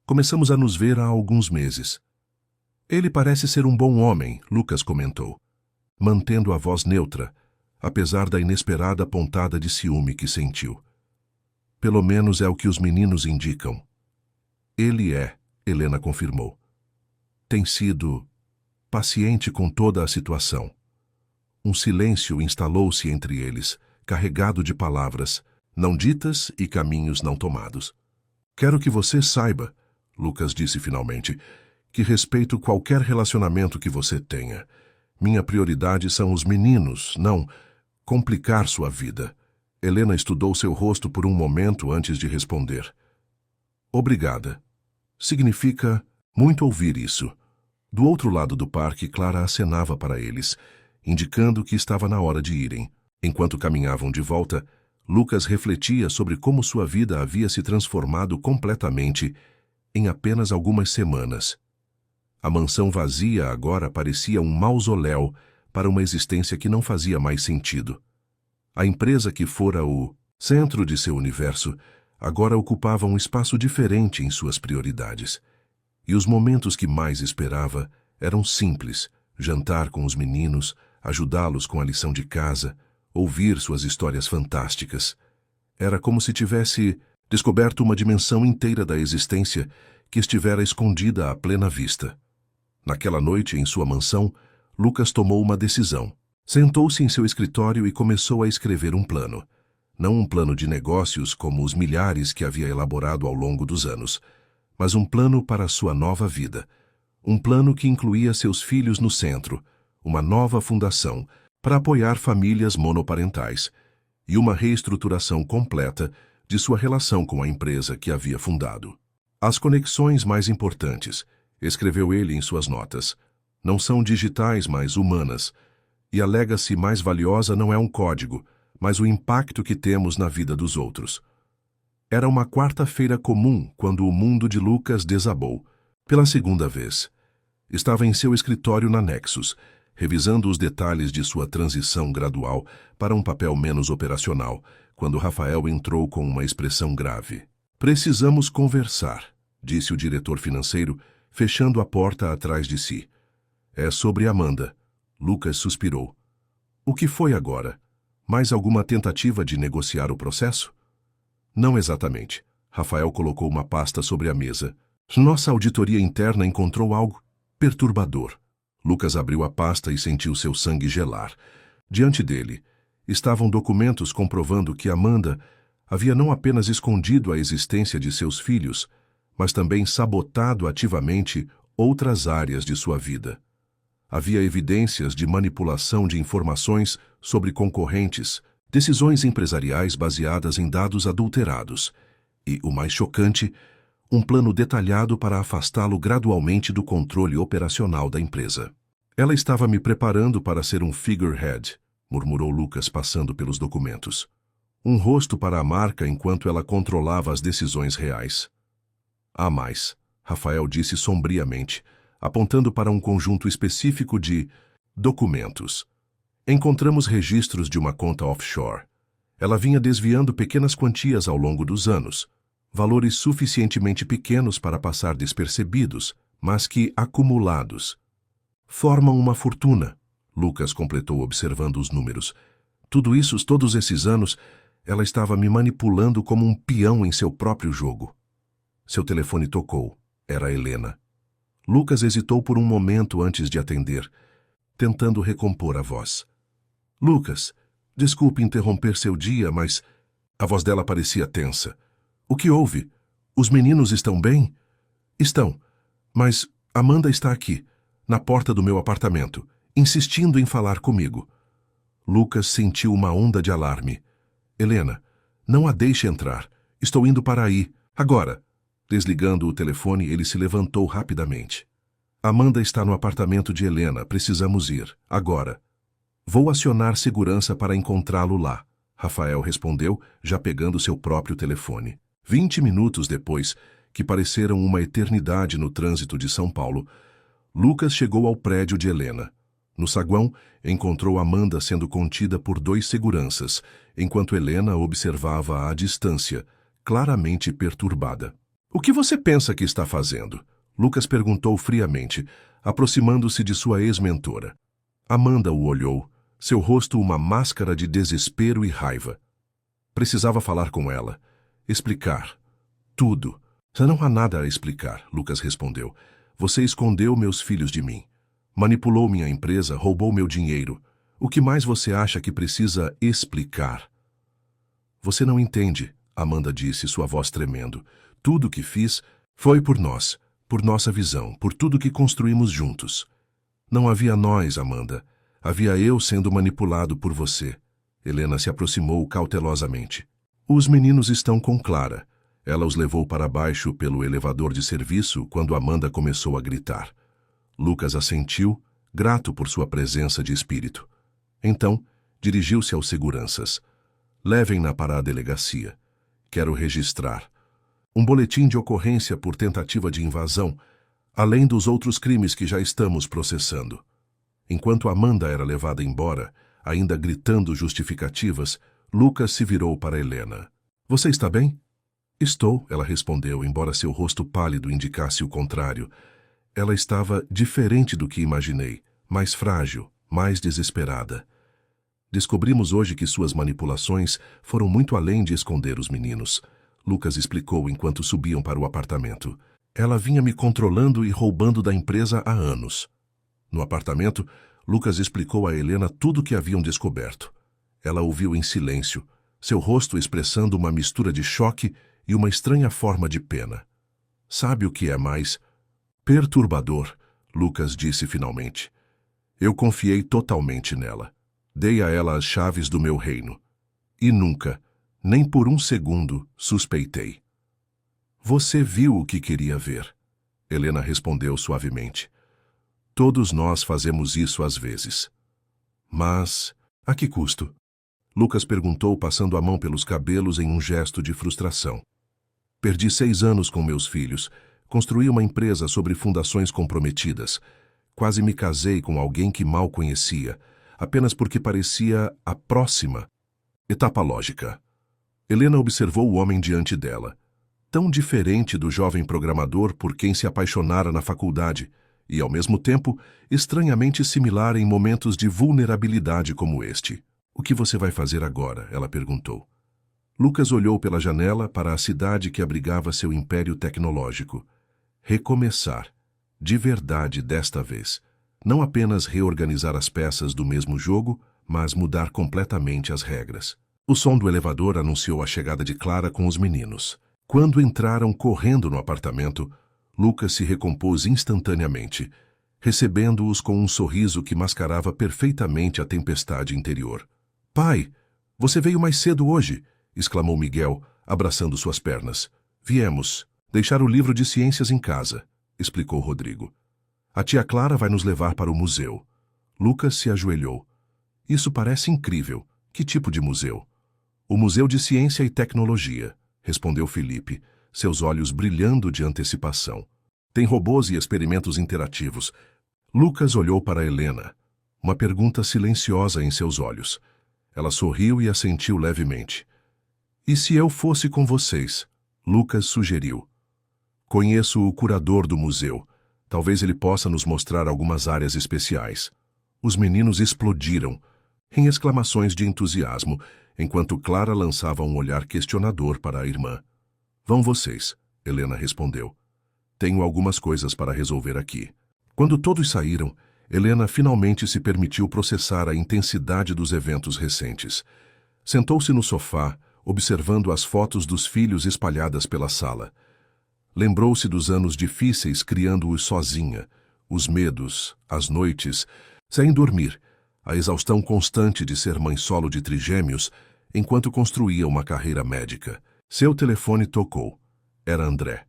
Começamos a nos ver há alguns meses. Ele parece ser um bom homem, Lucas comentou, mantendo a voz neutra, apesar da inesperada pontada de ciúme que sentiu. Pelo menos é o que os meninos indicam. Ele é, Helena confirmou. Tem sido paciente com toda a situação. Um silêncio instalou-se entre eles, carregado de palavras, não ditas e caminhos não tomados. Quero que você saiba, Lucas disse finalmente, que respeito qualquer relacionamento que você tenha. Minha prioridade são os meninos, não complicar sua vida. Helena estudou seu rosto por um momento antes de responder. Obrigada. Significa muito ouvir isso. Do outro lado do parque, Clara acenava para eles, indicando que estava na hora de irem. Enquanto caminhavam de volta, Lucas refletia sobre como sua vida havia se transformado completamente em apenas algumas semanas. A mansão vazia agora parecia um mausoléu para uma existência que não fazia mais sentido. A empresa que fora o centro de seu universo agora ocupava um espaço diferente em suas prioridades. E os momentos que mais esperava eram simples: jantar com os meninos, ajudá-los com a lição de casa, ouvir suas histórias fantásticas. Era como se tivesse descoberto uma dimensão inteira da existência que estivera escondida à plena vista. Naquela noite, em sua mansão, Lucas tomou uma decisão. Sentou-se em seu escritório e começou a escrever um plano. Não um plano de negócios como os milhares que havia elaborado ao longo dos anos, mas um plano para a sua nova vida. Um plano que incluía seus filhos no centro, uma nova fundação para apoiar famílias monoparentais e uma reestruturação completa de sua relação com a empresa que havia fundado. As conexões mais importantes, escreveu ele em suas notas, não são digitais, mas humanas, e a legacy mais valiosa não é um código, mas o impacto que temos na vida dos outros. Era uma quarta-feira comum quando o mundo de Lucas desabou. Pela segunda vez. Estava em seu escritório na Nexus, revisando os detalhes de sua transição gradual para um papel menos operacional, quando Rafael entrou com uma expressão grave. Precisamos conversar, disse o diretor financeiro, fechando a porta atrás de si. É sobre Amanda. Lucas suspirou. O que foi agora? Mais alguma tentativa de negociar o processo? Não exatamente. Rafael colocou uma pasta sobre a mesa. Nossa auditoria interna encontrou algo perturbador. Lucas abriu a pasta e sentiu seu sangue gelar. Diante dele, estavam documentos comprovando que Amanda havia não apenas escondido a existência de seus filhos, mas também sabotado ativamente outras áreas de sua vida. Havia evidências de manipulação de informações sobre concorrentes, decisões empresariais baseadas em dados adulterados e, o mais chocante, um plano detalhado para afastá-lo gradualmente do controle operacional da empresa. Ela estava me preparando para ser um figurehead, murmurou Lucas passando pelos documentos. Um rosto para a marca enquanto ela controlava as decisões reais. Há mais, Rafael disse sombriamente, apontando para um conjunto específico de documentos. Encontramos registros de uma conta offshore. Ela vinha desviando pequenas quantias ao longo dos anos, valores suficientemente pequenos para passar despercebidos, mas que, acumulados, formam uma fortuna, Lucas completou observando os números. Todos esses anos, ela estava me manipulando como um peão em seu próprio jogo. Seu telefone tocou. Era Helena. Lucas hesitou por um momento antes de atender, tentando recompor a voz. Lucas, desculpe interromper seu dia, mas... A voz dela parecia tensa. O que houve? Os meninos estão bem? Estão, mas Amanda está aqui, na porta do meu apartamento, insistindo em falar comigo. Lucas sentiu uma onda de alarme. Helena, não a deixe entrar. Estou indo para aí, agora. Desligando o telefone, ele se levantou rapidamente. Amanda está no apartamento de Helena, precisamos ir, agora. Vou acionar segurança para encontrá-lo lá, Rafael respondeu, já pegando seu próprio telefone. 20 minutos depois, que pareceram uma eternidade no trânsito de São Paulo, Lucas chegou ao prédio de Helena. No saguão, encontrou Amanda sendo contida por 2 seguranças, enquanto Helena observava à distância, claramente perturbada. "O que você pensa que está fazendo?" Lucas perguntou friamente, aproximando-se de sua ex-mentora. Amanda o olhou, seu rosto uma máscara de desespero e raiva. Precisava falar com ela, explicar. Tudo. "Não há nada a explicar", Lucas respondeu. "Você escondeu meus filhos de mim. Manipulou minha empresa, roubou meu dinheiro. O que mais você acha que precisa explicar?" "Você não entende", Amanda disse, sua voz tremendo. "Tudo o que fiz foi por nós, por nossa visão, por tudo que construímos juntos. Não havia nós, Amanda. Havia eu sendo manipulado por você." Helena se aproximou cautelosamente. "Os meninos estão com Clara." Ela os levou para baixo pelo elevador de serviço quando Amanda começou a gritar. Lucas assentiu, grato por sua presença de espírito. Então, dirigiu-se aos seguranças. "Levem-na para a delegacia. Quero registrar um boletim de ocorrência por tentativa de invasão, além dos outros crimes que já estamos processando." Enquanto Amanda era levada embora, ainda gritando justificativas, Lucas se virou para Helena. "Você está bem?" "Estou", ela respondeu, embora seu rosto pálido indicasse o contrário. Ela estava diferente do que imaginei, mais frágil, mais desesperada. "Descobrimos hoje que suas manipulações foram muito além de esconder os meninos", Lucas explicou enquanto subiam para o apartamento. "Ela vinha me controlando e roubando da empresa há anos." No apartamento, Lucas explicou a Helena tudo o que haviam descoberto. Ela ouviu em silêncio, seu rosto expressando uma mistura de choque e uma estranha forma de pena. "Sabe o que é mais perturbador?" Lucas disse finalmente. "Eu confiei totalmente nela. Dei a ela as chaves do meu reino. E nunca, nem por um segundo, suspeitei." "Você viu o que queria ver?" Helena respondeu suavemente. "Todos nós fazemos isso às vezes." "Mas a que custo?" Lucas perguntou, passando a mão pelos cabelos em um gesto de frustração. "Perdi 6 anos com meus filhos. Construí uma empresa sobre fundações comprometidas. Quase me casei com alguém que mal conhecia, apenas porque parecia a próxima. Etapa lógica." Helena observou o homem diante dela, tão diferente do jovem programador por quem se apaixonara na faculdade, e, ao mesmo tempo, estranhamente similar em momentos de vulnerabilidade como este. "O que você vai fazer agora?" ela perguntou. Lucas olhou pela janela para a cidade que abrigava seu império tecnológico. Recomeçar. De verdade desta vez. Não apenas reorganizar as peças do mesmo jogo, mas mudar completamente as regras. O som do elevador anunciou a chegada de Clara com os meninos. Quando entraram correndo no apartamento, Lucas se recompôs instantaneamente, recebendo-os com um sorriso que mascarava perfeitamente a tempestade interior. "Pai, você veio mais cedo hoje!" exclamou Miguel, abraçando suas pernas. "Viemos deixar o livro de ciências em casa", explicou Rodrigo. "A tia Clara vai nos levar para o museu." Lucas se ajoelhou. "Isso parece incrível. Que tipo de museu?" "O Museu de Ciência e Tecnologia", respondeu Felipe, seus olhos brilhando de antecipação. "Tem robôs e experimentos interativos." Lucas olhou para Helena, uma pergunta silenciosa em seus olhos. Ela sorriu e assentiu levemente. "E se eu fosse com vocês?" Lucas sugeriu. "Conheço o curador do museu. Talvez ele possa nos mostrar algumas áreas especiais." Os meninos explodiram, em exclamações de entusiasmo, enquanto Clara lançava um olhar questionador para a irmã. "Vão vocês", Helena respondeu. "Tenho algumas coisas para resolver aqui." Quando todos saíram, Helena finalmente se permitiu processar a intensidade dos eventos recentes. Sentou-se no sofá, observando as fotos dos filhos espalhadas pela sala. Lembrou-se dos anos difíceis criando-os sozinha, os medos, as noites, sem dormir, a exaustão constante de ser mãe solo de trigêmeos, enquanto construía uma carreira médica. Seu telefone tocou. Era André.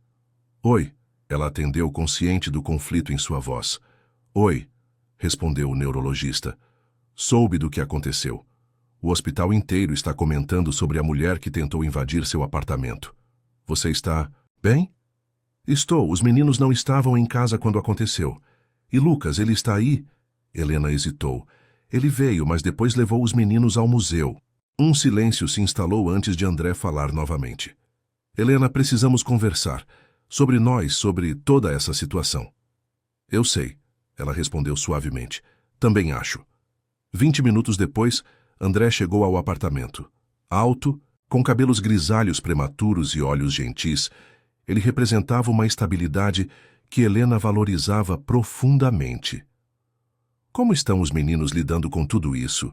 "Oi", ela atendeu consciente do conflito em sua voz. "Oi", respondeu o neurologista. "Soube do que aconteceu. O hospital inteiro está comentando sobre a mulher que tentou invadir seu apartamento. Você está bem?" "Estou. Os meninos não estavam em casa quando aconteceu. E Lucas, ele está aí?" Helena hesitou. Ele veio, mas depois levou os meninos ao museu. Um silêncio se instalou antes de André falar novamente. Helena, precisamos conversar. Sobre nós, sobre toda essa situação. Eu sei, ela respondeu suavemente. Também acho. 20 minutos depois, André chegou ao apartamento. Alto, com cabelos grisalhos prematuros e olhos gentis, ele representava uma estabilidade que Helena valorizava profundamente. Como estão os meninos lidando com tudo isso?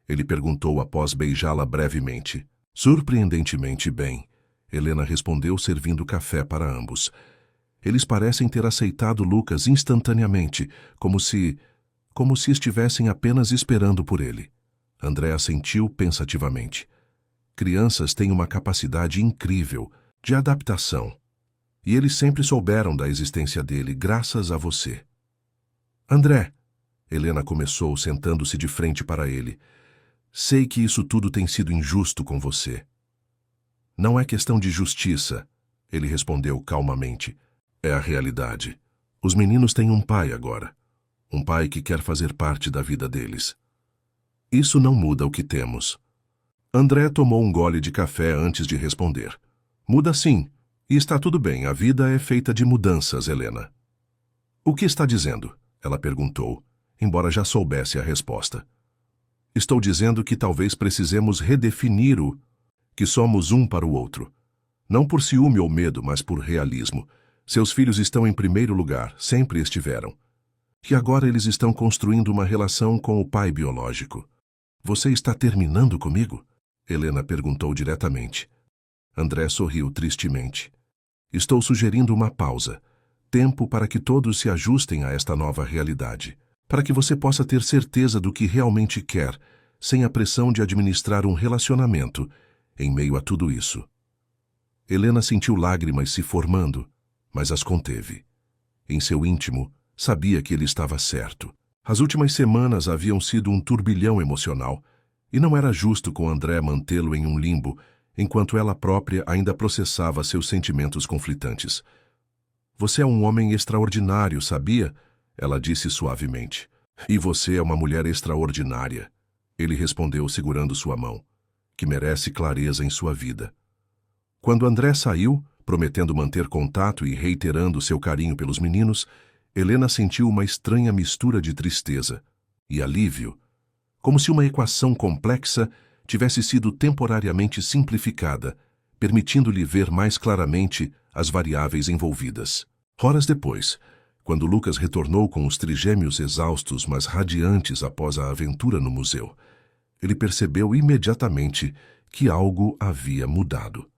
Ele perguntou após beijá-la brevemente. Surpreendentemente bem, Helena respondeu servindo café para ambos. Eles parecem ter aceitado Lucas instantaneamente, como se estivessem apenas esperando por ele. André assentiu pensativamente. Crianças têm uma capacidade incrível de adaptação. E eles sempre souberam da existência dele, graças a você. André, Helena começou, sentando-se de frente para ele. Sei que isso tudo tem sido injusto com você. Não é questão de justiça, ele respondeu calmamente. É a realidade. Os meninos têm um pai agora. Um pai que quer fazer parte da vida deles. Isso não muda o que temos. André tomou um gole de café antes de responder. Muda sim. E está tudo bem, a vida é feita de mudanças, Helena. O que está dizendo? Ela perguntou, embora já soubesse a resposta. Estou dizendo que talvez precisemos redefinir o que somos um para o outro. Não por ciúme ou medo, mas por realismo. Seus filhos estão em primeiro lugar, sempre estiveram. E agora eles estão construindo uma relação com o pai biológico. Você está terminando comigo? Helena perguntou diretamente. André sorriu tristemente. Estou sugerindo uma pausa. Tempo para que todos se ajustem a esta nova realidade. Para que você possa ter certeza do que realmente quer, sem a pressão de administrar um relacionamento em meio a tudo isso. Helena sentiu lágrimas se formando, mas as conteve. Em seu íntimo, sabia que ele estava certo. As últimas semanas haviam sido um turbilhão emocional, e não era justo com André mantê-lo em um limbo, enquanto ela própria ainda processava seus sentimentos conflitantes. Você é um homem extraordinário, sabia? Ela disse suavemente. E você é uma mulher extraordinária. Ele respondeu segurando sua mão, que merece clareza em sua vida. Quando André saiu, prometendo manter contato e reiterando seu carinho pelos meninos, Helena sentiu uma estranha mistura de tristeza e alívio, como se uma equação complexa tivesse sido temporariamente simplificada, permitindo-lhe ver mais claramente as variáveis envolvidas. Horas depois, quando Lucas retornou com os trigêmeos exaustos, mas radiantes após a aventura no museu, ele percebeu imediatamente que algo havia mudado.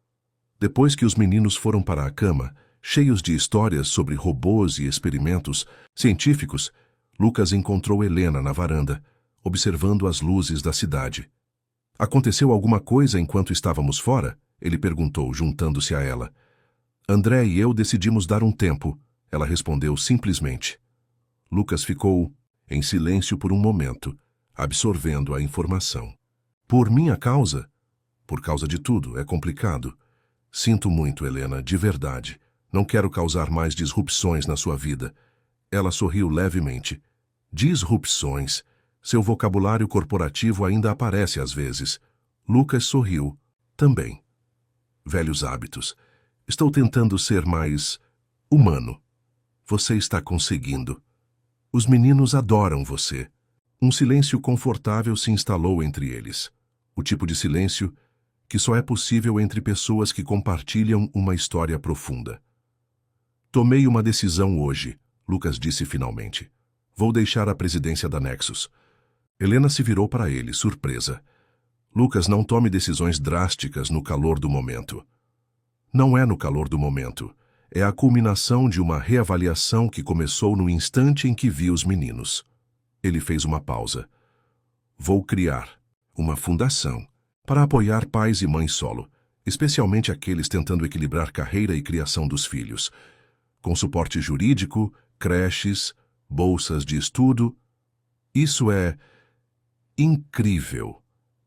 Depois que os meninos foram para a cama, cheios de histórias sobre robôs e experimentos científicos, Lucas encontrou Helena na varanda, observando as luzes da cidade. Aconteceu alguma coisa enquanto estávamos fora? Ele perguntou, juntando-se a ela. André e eu decidimos dar um tempo, ela respondeu simplesmente. Lucas ficou em silêncio por um momento, absorvendo a informação. Por minha causa? Por causa de tudo, é complicado. Sinto muito, Helena, de verdade. Não quero causar mais disrupções na sua vida. Ela sorriu levemente. Disrupções. Seu vocabulário corporativo ainda aparece às vezes. Lucas sorriu. Também. Velhos hábitos. Estou tentando ser mais humano. Você está conseguindo. Os meninos adoram você. Um silêncio confortável se instalou entre eles. O tipo de silêncio que só é possível entre pessoas que compartilham uma história profunda. Tomei uma decisão hoje, Lucas disse finalmente. Vou deixar a presidência da Nexus. Helena se virou para ele, surpresa. Lucas, não tome decisões drásticas no calor do momento. Não é no calor do momento. É a culminação de uma reavaliação que começou no instante em que vi os meninos. Ele fez uma pausa. Vou criar uma fundação para apoiar pais e mães solo, especialmente aqueles tentando equilibrar carreira e criação dos filhos, com suporte jurídico, creches, bolsas de estudo. Isso é incrível,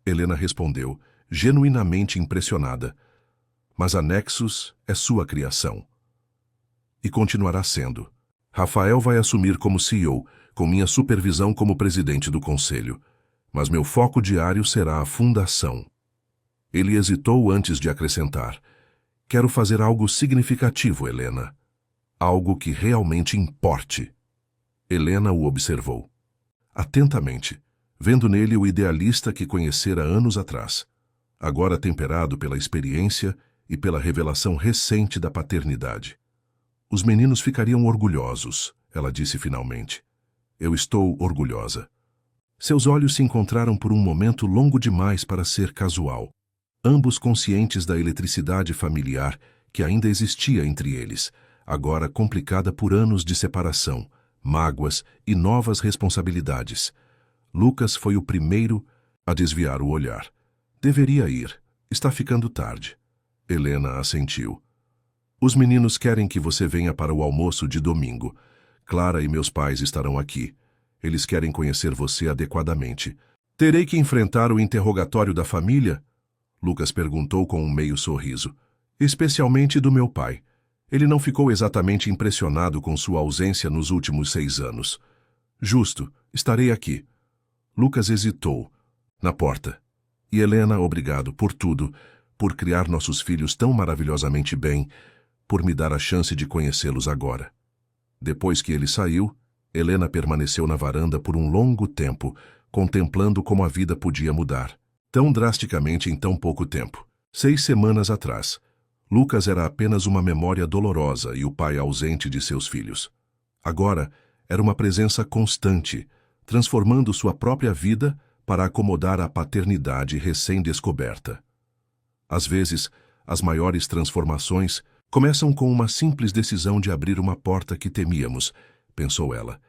Helena respondeu, genuinamente impressionada. Mas a Nexus é sua criação. E continuará sendo. Rafael vai assumir como CEO, com minha supervisão como presidente do conselho. Mas meu foco diário será a fundação. Ele hesitou antes de acrescentar: quero fazer algo significativo, Helena. Algo que realmente importe. Helena o observou atentamente, vendo nele o idealista que conhecera anos atrás, agora temperado pela experiência e pela revelação recente da paternidade. Os meninos ficariam orgulhosos, ela disse finalmente. Eu estou orgulhosa. Seus olhos se encontraram por um momento longo demais para ser casual, ambos conscientes da eletricidade familiar que ainda existia entre eles, agora complicada por anos de separação, mágoas e novas responsabilidades. Lucas foi o primeiro a desviar o olhar. Deveria ir. Está ficando tarde. Helena assentiu. Os meninos querem que você venha para o almoço de domingo. Clara e meus pais estarão aqui. Eles querem conhecer você adequadamente. Terei que enfrentar o interrogatório da família? Lucas perguntou com um meio sorriso. Especialmente do meu pai. Ele não ficou exatamente impressionado com sua ausência nos últimos 6 anos. Justo, estarei aqui. Lucas hesitou. Na porta. E Helena, obrigado por tudo, por criar nossos filhos tão maravilhosamente bem, por me dar a chance de conhecê-los agora. Depois que ele saiu, Helena permaneceu na varanda por um longo tempo, contemplando como a vida podia mudar. Tão drasticamente em tão pouco tempo. 6 semanas atrás. Lucas era apenas uma memória dolorosa e o pai ausente de seus filhos. Agora, era uma presença constante, transformando sua própria vida para acomodar a paternidade recém-descoberta. Às vezes, as maiores transformações começam com uma simples decisão de abrir uma porta que temíamos, pensou ela,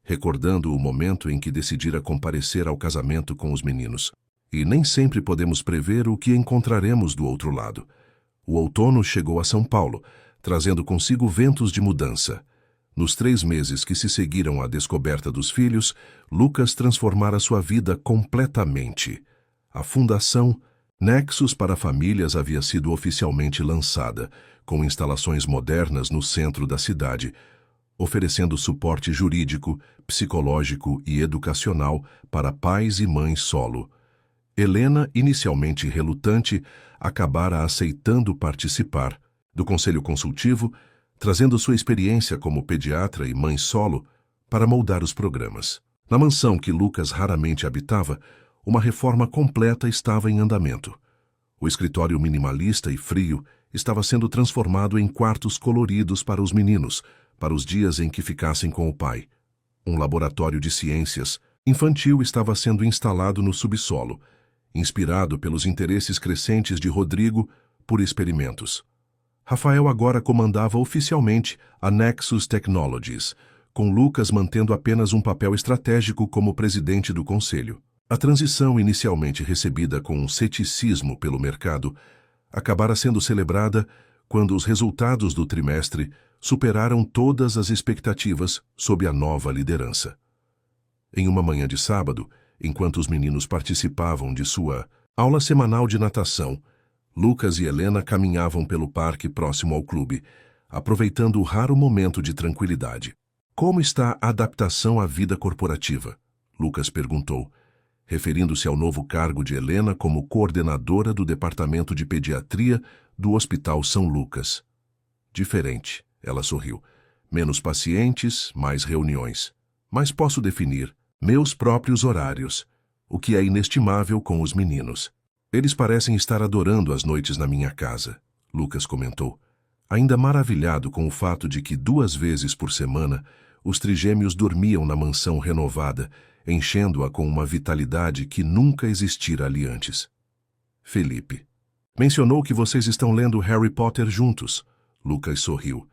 recordando o momento em que decidira comparecer ao casamento com os meninos. E nem sempre podemos prever o que encontraremos do outro lado. O outono chegou a São Paulo, trazendo consigo ventos de mudança. Nos 3 meses que se seguiram à descoberta dos filhos, Lucas transformara sua vida completamente. A fundação Nexus para Famílias havia sido oficialmente lançada, com instalações modernas no centro da cidade, oferecendo suporte jurídico, psicológico e educacional para pais e mães solo. Helena, inicialmente relutante, acabara aceitando participar do conselho consultivo, trazendo sua experiência como pediatra e mãe solo para moldar os programas. Na mansão que Lucas raramente habitava, uma reforma completa estava em andamento. O escritório minimalista e frio estava sendo transformado em quartos coloridos para os meninos, para os dias em que ficassem com o pai. Um laboratório de ciências infantil estava sendo instalado no subsolo, inspirado pelos interesses crescentes de Rodrigo por experimentos. Rafael agora comandava oficialmente a Nexus Technologies, com Lucas mantendo apenas um papel estratégico como presidente do conselho. A transição, inicialmente recebida com um ceticismo pelo mercado, acabara sendo celebrada quando os resultados do trimestre superaram todas as expectativas sob a nova liderança. Em uma manhã de sábado, enquanto os meninos participavam de sua aula semanal de natação, Lucas e Helena caminhavam pelo parque próximo ao clube, aproveitando o raro momento de tranquilidade. Como está a adaptação à vida corporativa? Lucas perguntou, referindo-se ao novo cargo de Helena como coordenadora do Departamento de Pediatria do Hospital São Lucas. Diferente, ela sorriu. Menos pacientes, mais reuniões. Mas posso definir meus próprios horários, o que é inestimável com os meninos. Eles parecem estar adorando as noites na minha casa, Lucas comentou, ainda maravilhado com o fato de que 2 vezes por semana os trigêmeos dormiam na mansão renovada, enchendo-a com uma vitalidade que nunca existira ali antes. Felipe. Mencionou que vocês estão lendo Harry Potter juntos. Lucas sorriu.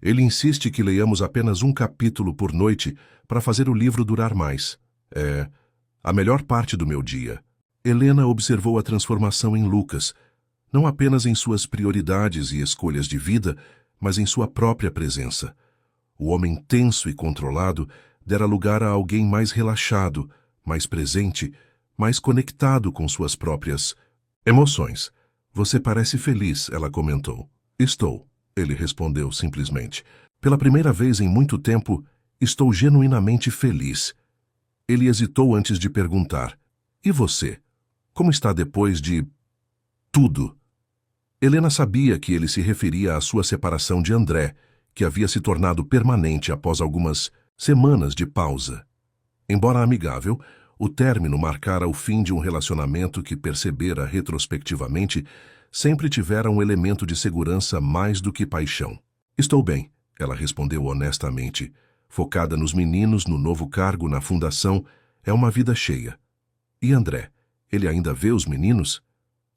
Ele insiste que leiamos apenas um capítulo por noite para fazer o livro durar mais. É a melhor parte do meu dia. Helena observou a transformação em Lucas, não apenas em suas prioridades e escolhas de vida, mas em sua própria presença. O homem tenso e controlado dera lugar a alguém mais relaxado, mais presente, mais conectado com suas próprias emoções. Você parece feliz, ela comentou. Estou. Ele respondeu simplesmente. Pela primeira vez em muito tempo, Estou genuinamente feliz. Ele hesitou antes de perguntar. E você? Como está depois de... tudo? Helena sabia que ele se referia à sua separação de André, que havia se tornado permanente após algumas semanas de pausa. Embora amigável, o término marcara o fim de um relacionamento que percebera retrospectivamente sempre tivera um elemento de segurança mais do que paixão. Estou bem, ela respondeu honestamente. Focada nos meninos, no novo cargo, na fundação, é uma vida cheia. E André, ele ainda vê os meninos?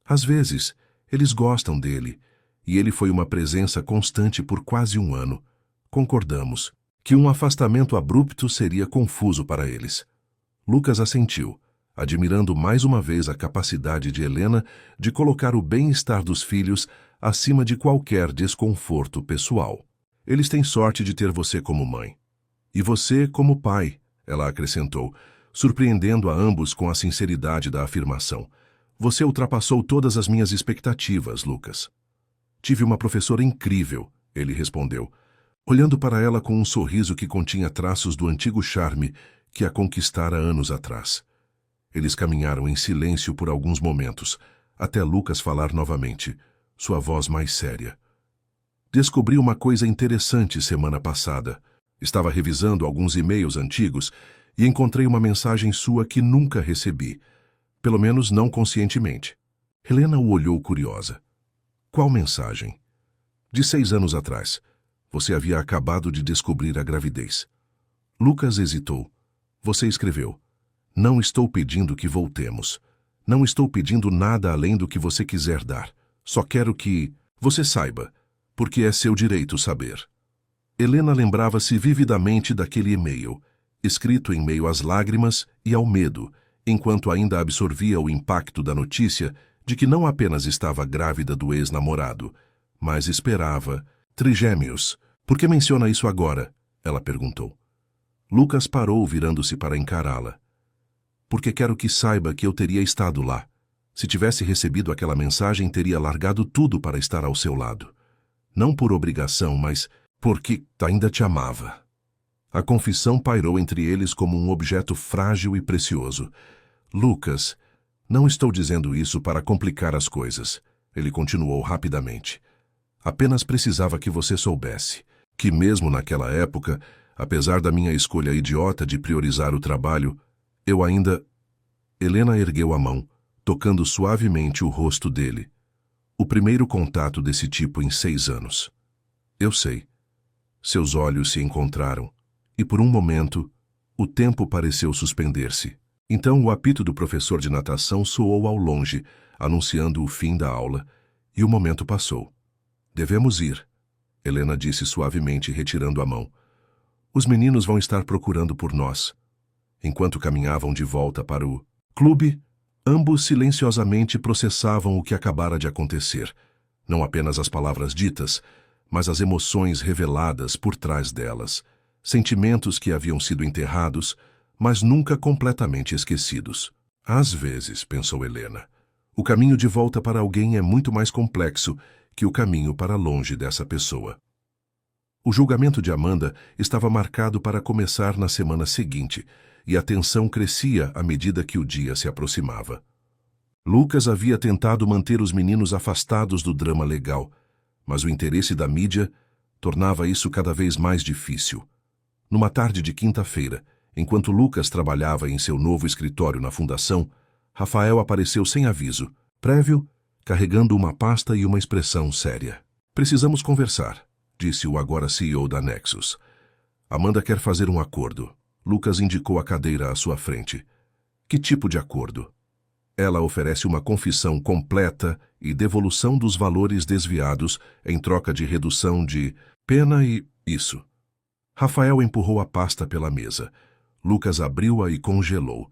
Às vezes, eles gostam dele, e ele foi uma presença constante por quase um ano. Concordamos que um afastamento abrupto seria confuso para eles. Lucas assentiu, admirando mais uma vez a capacidade de Helena de colocar o bem-estar dos filhos acima de qualquer desconforto pessoal. Eles têm sorte de ter você como mãe. E você como pai, ela acrescentou, surpreendendo a ambos com a sinceridade da afirmação. Você ultrapassou todas as minhas expectativas, Lucas. Tive uma professora incrível, ele respondeu, olhando para ela com um sorriso que continha traços do antigo charme que a conquistara anos atrás. Eles caminharam em silêncio por alguns momentos, até Lucas falar novamente, sua voz mais séria. Descobri uma coisa interessante semana passada. Estava revisando alguns e-mails antigos e encontrei uma mensagem sua que nunca recebi, pelo menos não conscientemente. Helena o olhou curiosa. Qual mensagem? De 6 anos atrás. Você havia acabado de descobrir a gravidez. Lucas hesitou. Você escreveu: não estou pedindo que voltemos. Não estou pedindo nada além do que você quiser dar. Só quero que você saiba, porque é seu direito saber. Helena lembrava-se vividamente daquele e-mail, escrito em meio às lágrimas e ao medo, enquanto ainda absorvia o impacto da notícia de que não apenas estava grávida do ex-namorado, mas esperava trigêmeos. Por que menciona isso agora? Ela perguntou. Lucas parou, virando-se para encará-la. Porque quero que saiba que eu teria estado lá. Se tivesse recebido aquela mensagem, teria largado tudo para estar ao seu lado. Não por obrigação, mas porque ainda te amava. A confissão pairou entre eles como um objeto frágil e precioso. Lucas, não estou dizendo isso para complicar as coisas. Ele continuou rapidamente. Apenas precisava que você soubesse que mesmo naquela época, apesar da minha escolha idiota de priorizar o trabalho, eu ainda... Helena ergueu a mão, tocando suavemente o rosto dele. O primeiro contato desse tipo em 6 anos. Eu sei. Seus olhos se encontraram, e por um momento, o tempo pareceu suspender-se. Então o apito do professor de natação soou ao longe, anunciando o fim da aula, e o momento passou. Devemos ir, Helena disse suavemente, retirando a mão. Os meninos vão estar procurando por nós. Enquanto caminhavam de volta para o clube, ambos silenciosamente processavam o que acabara de acontecer. Não apenas as palavras ditas, mas as emoções reveladas por trás delas. Sentimentos que haviam sido enterrados, mas nunca completamente esquecidos. Às vezes, pensou Helena, o caminho de volta para alguém é muito mais complexo que o caminho para longe dessa pessoa. O julgamento de Amanda estava marcado para começar na semana seguinte, e a tensão crescia à medida que o dia se aproximava. Lucas havia tentado manter os meninos afastados do drama legal, mas o interesse da mídia tornava isso cada vez mais difícil. Numa tarde de quinta-feira, enquanto Lucas trabalhava em seu novo escritório na fundação, Rafael apareceu sem aviso, prévio, carregando uma pasta e uma expressão séria. Precisamos conversar, disse o agora CEO da Nexus. Amanda quer fazer um acordo. Lucas indicou a cadeira à sua frente. Que tipo de acordo? Ela oferece uma confissão completa e devolução dos valores desviados em troca de redução de pena e isso. Rafael empurrou a pasta pela mesa. Lucas abriu-a e congelou.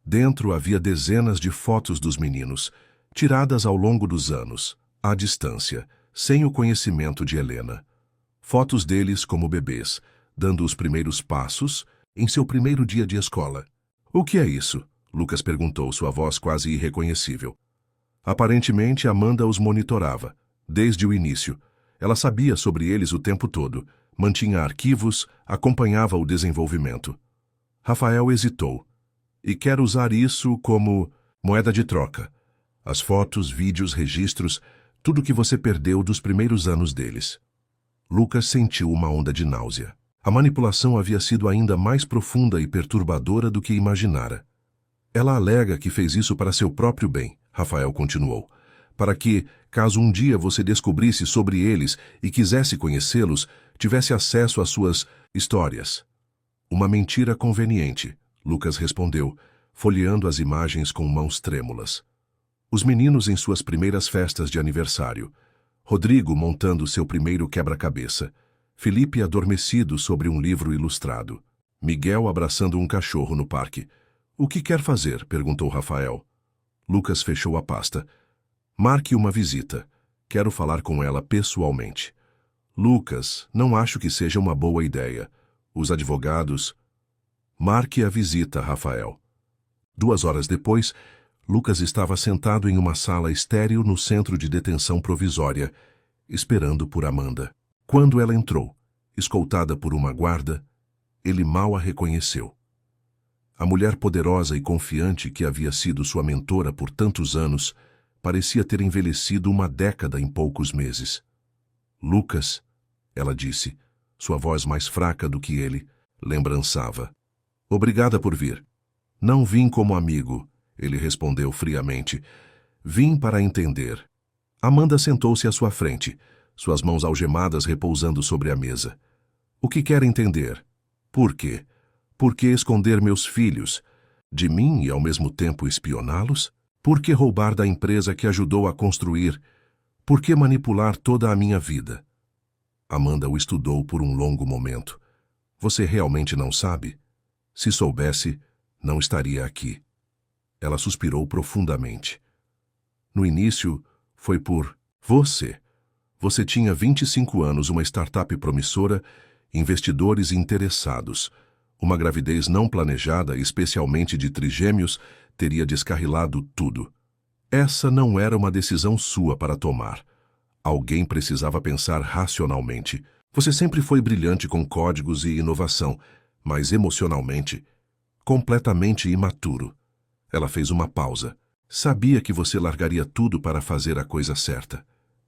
Dentro havia dezenas de fotos dos meninos, tiradas ao longo dos anos, à distância, sem o conhecimento de Helena. Fotos deles como bebês, dando os primeiros passos em seu primeiro dia de escola. O que é isso? Lucas perguntou, sua voz quase irreconhecível. Aparentemente, Amanda os monitorava, desde o início. Ela sabia sobre eles o tempo todo, mantinha arquivos, acompanhava o desenvolvimento. Rafael hesitou. E quer usar isso como moeda de troca. As fotos, vídeos, registros, tudo que você perdeu dos primeiros anos deles. Lucas sentiu uma onda de náusea. A manipulação havia sido ainda mais profunda e perturbadora do que imaginara. Ela alega que fez isso para seu próprio bem, Rafael continuou. Para que, caso um dia você descobrisse sobre eles e quisesse conhecê-los, tivesse acesso às suas histórias. Uma mentira conveniente, Lucas respondeu, folheando as imagens com mãos trêmulas. Os meninos em suas primeiras festas de aniversário. Rodrigo montando seu primeiro quebra-cabeça. Felipe adormecido sobre um livro ilustrado. Miguel abraçando um cachorro no parque. O que quer fazer? Perguntou Rafael. Lucas fechou a pasta. Marque uma visita. Quero falar com ela pessoalmente. Lucas, não acho que seja uma boa ideia. Os advogados... Marque a visita, Rafael. 2 horas depois, Lucas estava sentado em uma sala estéril no centro de detenção provisória, esperando por Amanda. Quando ela entrou, escoltada por uma guarda, ele mal a reconheceu. A mulher poderosa e confiante que havia sido sua mentora por tantos anos parecia ter envelhecido uma década em poucos meses. Lucas, ela disse, sua voz mais fraca do que ele, lembrançava. Obrigada por vir. Não vim como amigo, ele respondeu friamente. Vim para entender. Amanda sentou-se à sua frente, suas mãos algemadas repousando sobre a mesa. O que quer entender? Por quê? Por que esconder meus filhos? De mim e ao mesmo tempo espioná-los? Por que roubar da empresa que ajudou a construir? Por que manipular toda a minha vida? Amanda o estudou por um longo momento. Você realmente não sabe? Se soubesse, não estaria aqui. Ela suspirou profundamente. No início, foi por você. Você tinha 25 anos, uma startup promissora, investidores interessados. Uma gravidez não planejada, especialmente de trigêmeos, teria descarrilado tudo. Essa não era uma decisão sua para tomar. Alguém precisava pensar racionalmente. Você sempre foi brilhante com códigos e inovação, mas emocionalmente, completamente imaturo. Ela fez uma pausa. Sabia que você largaria tudo para fazer a coisa certa.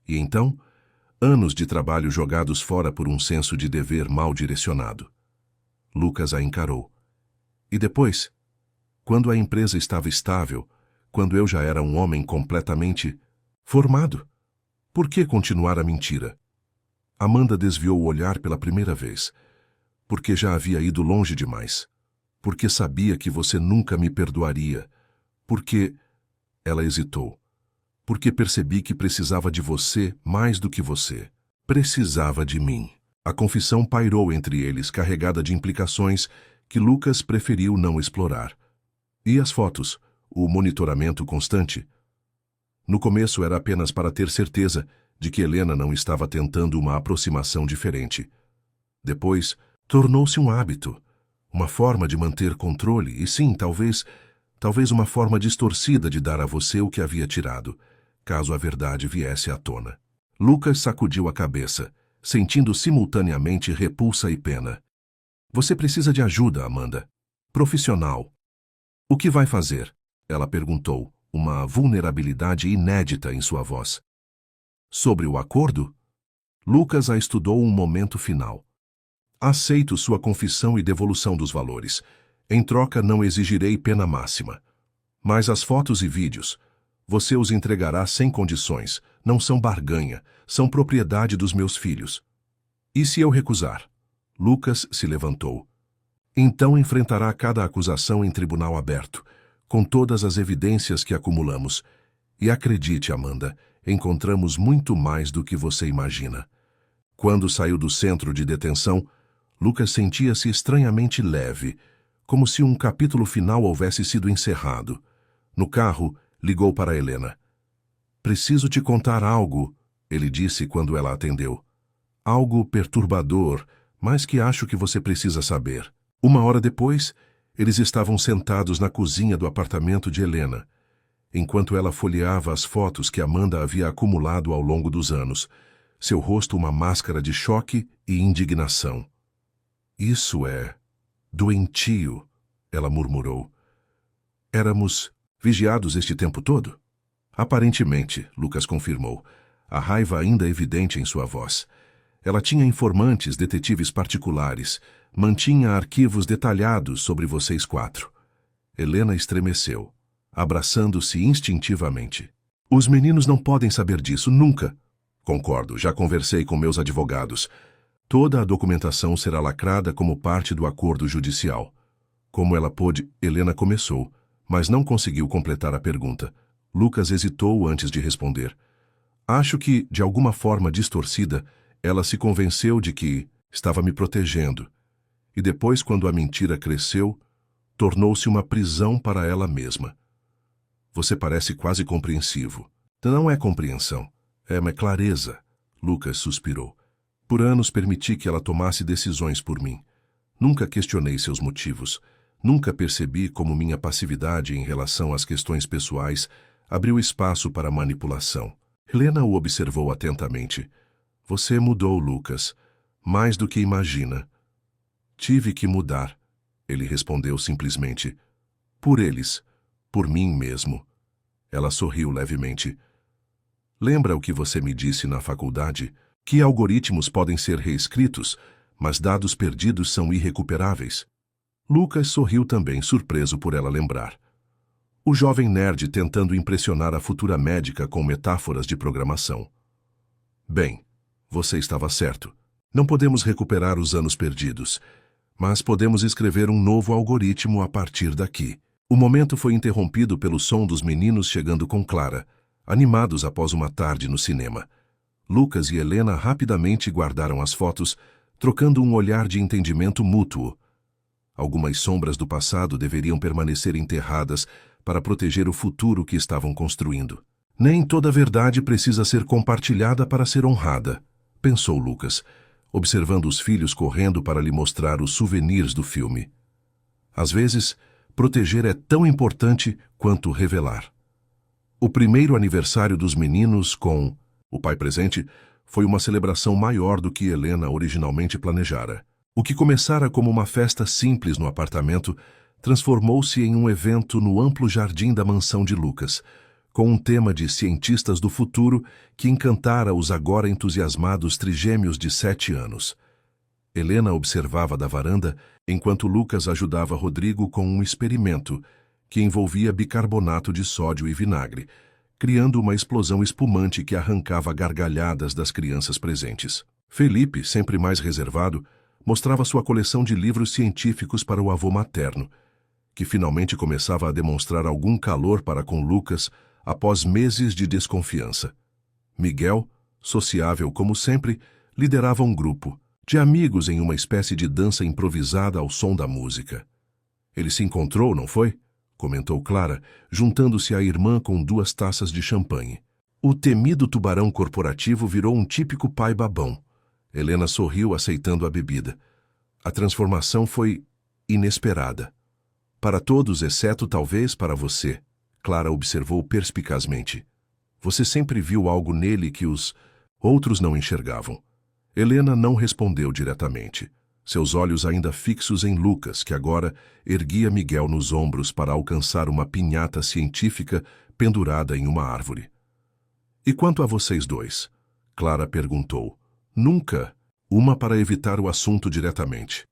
E então, anos de trabalho jogados fora por um senso de dever mal direcionado. Lucas a encarou. E depois? Quando a empresa estava estável, quando eu já era um homem completamente formado? Por que continuar a mentira? Amanda desviou o olhar pela primeira vez. Porque já havia ido longe demais. Porque sabia que você nunca me perdoaria. Porque... Ela hesitou. Porque percebi que precisava de você mais do que você. Precisava de mim. A confissão pairou entre eles, carregada de implicações que Lucas preferiu não explorar. E as fotos? O monitoramento constante? No começo era apenas para ter certeza de que Helena não estava tentando uma aproximação diferente. Depois, tornou-se um hábito, uma forma de manter controle e sim, talvez uma forma distorcida de dar a você o que havia tirado, caso a verdade viesse à tona. Lucas sacudiu a cabeça, sentindo simultaneamente repulsa e pena. Você precisa de ajuda, Amanda. Profissional. O que vai fazer? Ela perguntou, uma vulnerabilidade inédita em sua voz. Sobre o acordo? Lucas a estudou um momento final. Aceito sua confissão e devolução dos valores. Em troca, não exigirei pena máxima. Mas as fotos e vídeos, você os entregará sem condições. Não são barganha, são propriedade dos meus filhos. E se eu recusar? Lucas se levantou. Então enfrentará cada acusação em tribunal aberto, com todas as evidências que acumulamos. E acredite, Amanda, encontramos muito mais do que você imagina. Quando saiu do centro de detenção, Lucas sentia-se estranhamente leve, como se um capítulo final houvesse sido encerrado. No carro, ligou para Helena. Preciso te contar algo, ele disse quando ela atendeu. Algo perturbador, mas que acho que você precisa saber. 1 hora depois, eles estavam sentados na cozinha do apartamento de Helena, enquanto ela folheava as fotos que Amanda havia acumulado ao longo dos anos, seu rosto uma máscara de choque e indignação. Isso é doentio, ela murmurou. Éramos vigiados este tempo todo? Aparentemente, Lucas confirmou, a raiva ainda evidente em sua voz. Ela tinha informantes, detetives particulares, mantinha arquivos detalhados sobre vocês quatro. Helena estremeceu, abraçando-se instintivamente. Os meninos não podem saber disso, nunca. Concordo, já conversei com meus advogados. Toda a documentação será lacrada como parte do acordo judicial. Como ela pôde, Helena começou, mas não conseguiu completar a pergunta. Lucas hesitou antes de responder. Acho que, de alguma forma distorcida, ela se convenceu de que estava me protegendo. E depois, quando a mentira cresceu, tornou-se uma prisão para ela mesma. Você parece quase compreensivo. Não é compreensão, é uma clareza. Lucas suspirou. Por anos permiti que ela tomasse decisões por mim. Nunca questionei seus motivos. Nunca percebi como minha passividade em relação às questões pessoais abriu espaço para manipulação. Helena o observou atentamente. Você mudou, Lucas. Mais do que imagina. Tive que mudar. Ele respondeu simplesmente. Por eles. Por mim mesmo. Ela sorriu levemente. Lembra o que você me disse na faculdade? Que algoritmos podem ser reescritos, mas dados perdidos são irrecuperáveis. Lucas sorriu também, surpreso por ela lembrar. O jovem nerd tentando impressionar a futura médica com metáforas de programação. Bem, você estava certo. Não podemos recuperar os anos perdidos, mas podemos escrever um novo algoritmo a partir daqui. O momento foi interrompido pelo som dos meninos chegando com Clara, animados após uma tarde no cinema. Lucas e Helena rapidamente guardaram as fotos, trocando um olhar de entendimento mútuo. Algumas sombras do passado deveriam permanecer enterradas para proteger o futuro que estavam construindo. Nem toda a verdade precisa ser compartilhada para ser honrada, pensou Lucas, observando os filhos correndo para lhe mostrar os souvenirs do filme. Às vezes, proteger é tão importante quanto revelar. O primeiro aniversário dos meninos com o pai presente foi uma celebração maior do que Helena originalmente planejara. O que começara como uma festa simples no apartamento transformou-se em um evento no amplo jardim da mansão de Lucas, com um tema de cientistas do futuro que encantara os agora entusiasmados trigêmeos de 7 anos. Helena observava da varanda enquanto Lucas ajudava Rodrigo com um experimento que envolvia bicarbonato de sódio e vinagre, criando uma explosão espumante que arrancava gargalhadas das crianças presentes. Felipe, sempre mais reservado, mostrava sua coleção de livros científicos para o avô materno, que finalmente começava a demonstrar algum calor para com Lucas após meses de desconfiança. Miguel, sociável como sempre, liderava um grupo de amigos em uma espécie de dança improvisada ao som da música. Ele se encontrou, não foi? Comentou Clara, juntando-se à irmã com 2 taças de champanhe. O temido tubarão corporativo virou um típico pai babão. Helena sorriu aceitando a bebida. A transformação foi inesperada. Para todos, exceto talvez para você, Clara observou perspicazmente. Você sempre viu algo nele que os outros não enxergavam. Helena não respondeu diretamente, seus olhos ainda fixos em Lucas, que agora erguia Miguel nos ombros para alcançar uma pinhata científica pendurada em uma árvore. E quanto a vocês dois? Clara perguntou. Nunca. Uma para evitar o assunto diretamente.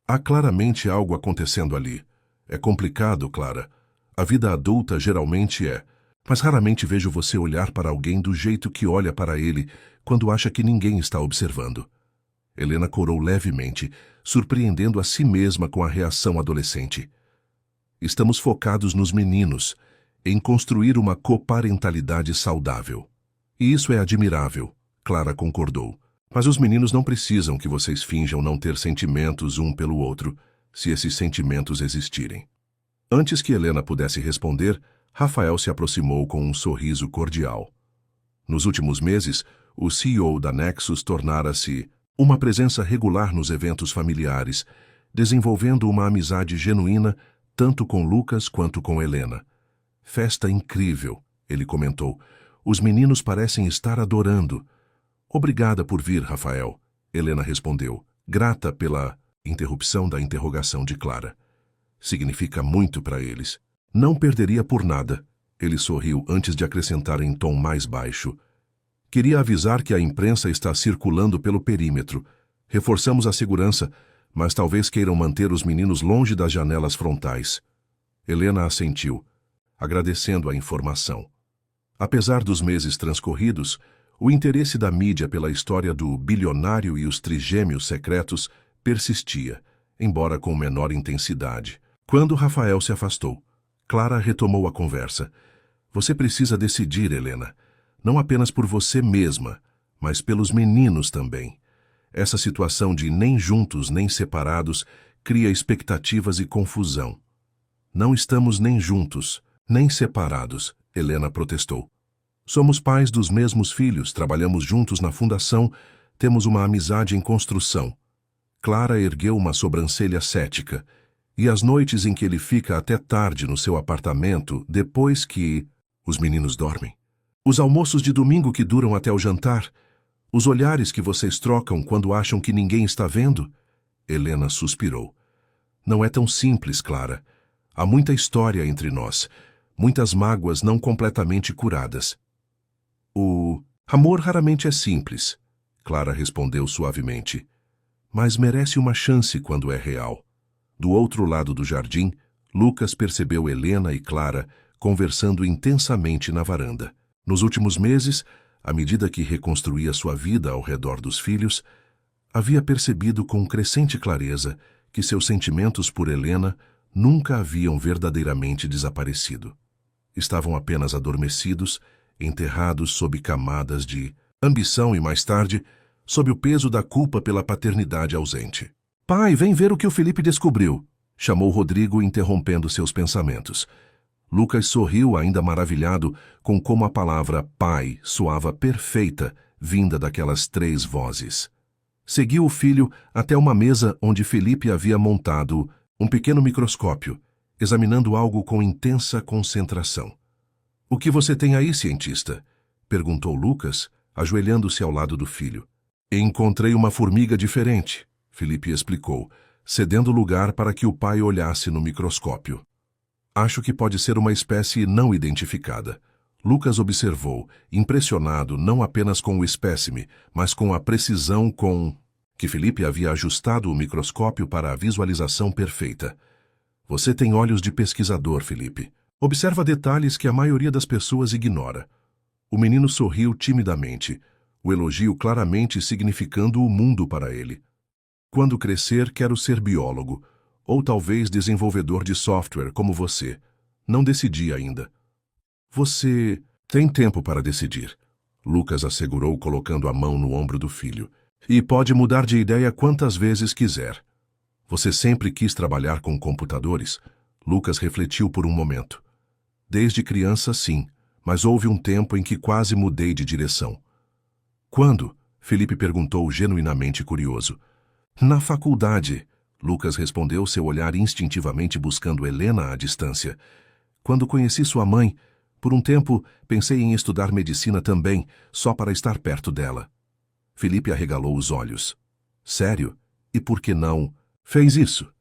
Há claramente algo acontecendo ali. É complicado, Clara. A vida adulta geralmente é, mas raramente vejo você olhar para alguém do jeito que olha para ele quando acha que ninguém está observando. Helena corou levemente, surpreendendo a si mesma com a reação adolescente. Estamos focados nos meninos, em construir uma coparentalidade saudável. E isso é admirável, Clara concordou. Mas os meninos não precisam que vocês finjam não ter sentimentos um pelo outro, se esses sentimentos existirem. Antes que Helena pudesse responder, Rafael se aproximou com um sorriso cordial. Nos últimos meses, o CEO da Nexus tornara-se uma presença regular nos eventos familiares, desenvolvendo uma amizade genuína tanto com Lucas quanto com Helena. Festa incrível, ele comentou. Os meninos parecem estar adorando. Obrigada por vir, Rafael, Helena respondeu, grata pela interrupção da interrogação de Clara. Significa muito para eles. Não perderia por nada. Ele sorriu antes de acrescentar em tom mais baixo. Queria avisar que a imprensa está circulando pelo perímetro. Reforçamos a segurança, mas talvez queiram manter os meninos longe das janelas frontais. Helena assentiu, agradecendo a informação. Apesar dos meses transcorridos, o interesse da mídia pela história do bilionário e os trigêmeos secretos persistia, embora com menor intensidade. Quando Rafael se afastou, Clara retomou a conversa. Você precisa decidir, Helena, não apenas por você mesma, mas pelos meninos também. Essa situação de nem juntos nem separados cria expectativas e confusão. Não estamos nem juntos, nem separados, Helena protestou. Somos pais dos mesmos filhos, trabalhamos juntos na fundação, temos uma amizade em construção. Clara ergueu uma sobrancelha cética. E as noites em que ele fica até tarde no seu apartamento, depois que os meninos dormem? Os almoços de domingo que duram até o jantar? Os olhares que vocês trocam quando acham que ninguém está vendo? Helena suspirou. Não é tão simples, Clara. Há muita história entre nós, muitas mágoas não completamente curadas. O amor raramente é simples, Clara respondeu suavemente, mas merece uma chance quando é real. Do outro lado do jardim, Lucas percebeu Helena e Clara conversando intensamente na varanda. Nos últimos meses, à medida que reconstruía sua vida ao redor dos filhos, havia percebido com crescente clareza que seus sentimentos por Helena nunca haviam verdadeiramente desaparecido. Estavam apenas adormecidos, enterrados sob camadas de ambição e, mais tarde, sob o peso da culpa pela paternidade ausente. Pai, vem ver o que o Felipe descobriu, chamou Rodrigo, interrompendo seus pensamentos. Lucas sorriu, ainda maravilhado, com como a palavra pai soava perfeita, vinda daquelas 3 vozes. Seguiu o filho até uma mesa onde Felipe havia montado um pequeno microscópio, examinando algo com intensa concentração. O que você tem aí, cientista? Perguntou Lucas, ajoelhando-se ao lado do filho. Encontrei uma formiga diferente, Felipe explicou, cedendo lugar para que o pai olhasse no microscópio. Acho que pode ser uma espécie não identificada. Lucas observou, impressionado não apenas com o espécime, mas com a precisão com que Felipe havia ajustado o microscópio para a visualização perfeita. Você tem olhos de pesquisador, Felipe. Observa detalhes que a maioria das pessoas ignora. O menino sorriu timidamente, o elogio claramente significando o mundo para ele. Quando crescer, quero ser biólogo, ou talvez desenvolvedor de software como você. Não decidi ainda. Você tem tempo para decidir, Lucas assegurou colocando a mão no ombro do filho. E pode mudar de ideia quantas vezes quiser. Você sempre quis trabalhar com computadores? Lucas refletiu por um momento. Desde criança, sim, mas houve um tempo em que quase mudei de direção. Quando? Felipe perguntou genuinamente curioso. Na faculdade, Lucas respondeu, seu olhar instintivamente buscando Helena à distância. Quando conheci sua mãe, por um tempo pensei em estudar medicina também, só para estar perto dela. Felipe arregalou os olhos. Sério? E por que não fez isso?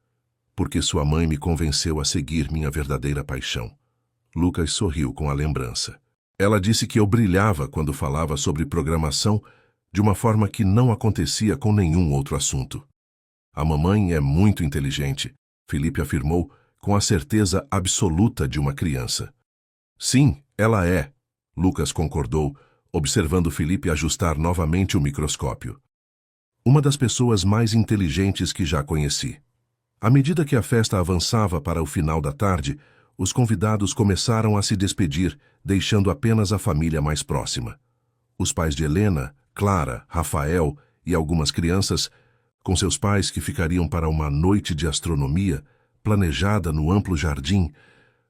Porque sua mãe me convenceu a seguir minha verdadeira paixão. Lucas sorriu com a lembrança. Ela disse que eu brilhava quando falava sobre programação de uma forma que não acontecia com nenhum outro assunto. A mamãe é muito inteligente, Felipe afirmou com a certeza absoluta de uma criança. Sim, ela é, Lucas concordou, observando Felipe ajustar novamente o microscópio. Uma das pessoas mais inteligentes que já conheci. À medida que a festa avançava para o final da tarde, os convidados começaram a se despedir, deixando apenas a família mais próxima. Os pais de Helena, Clara, Rafael e algumas crianças, com seus pais que ficariam para uma noite de astronomia, planejada no amplo jardim,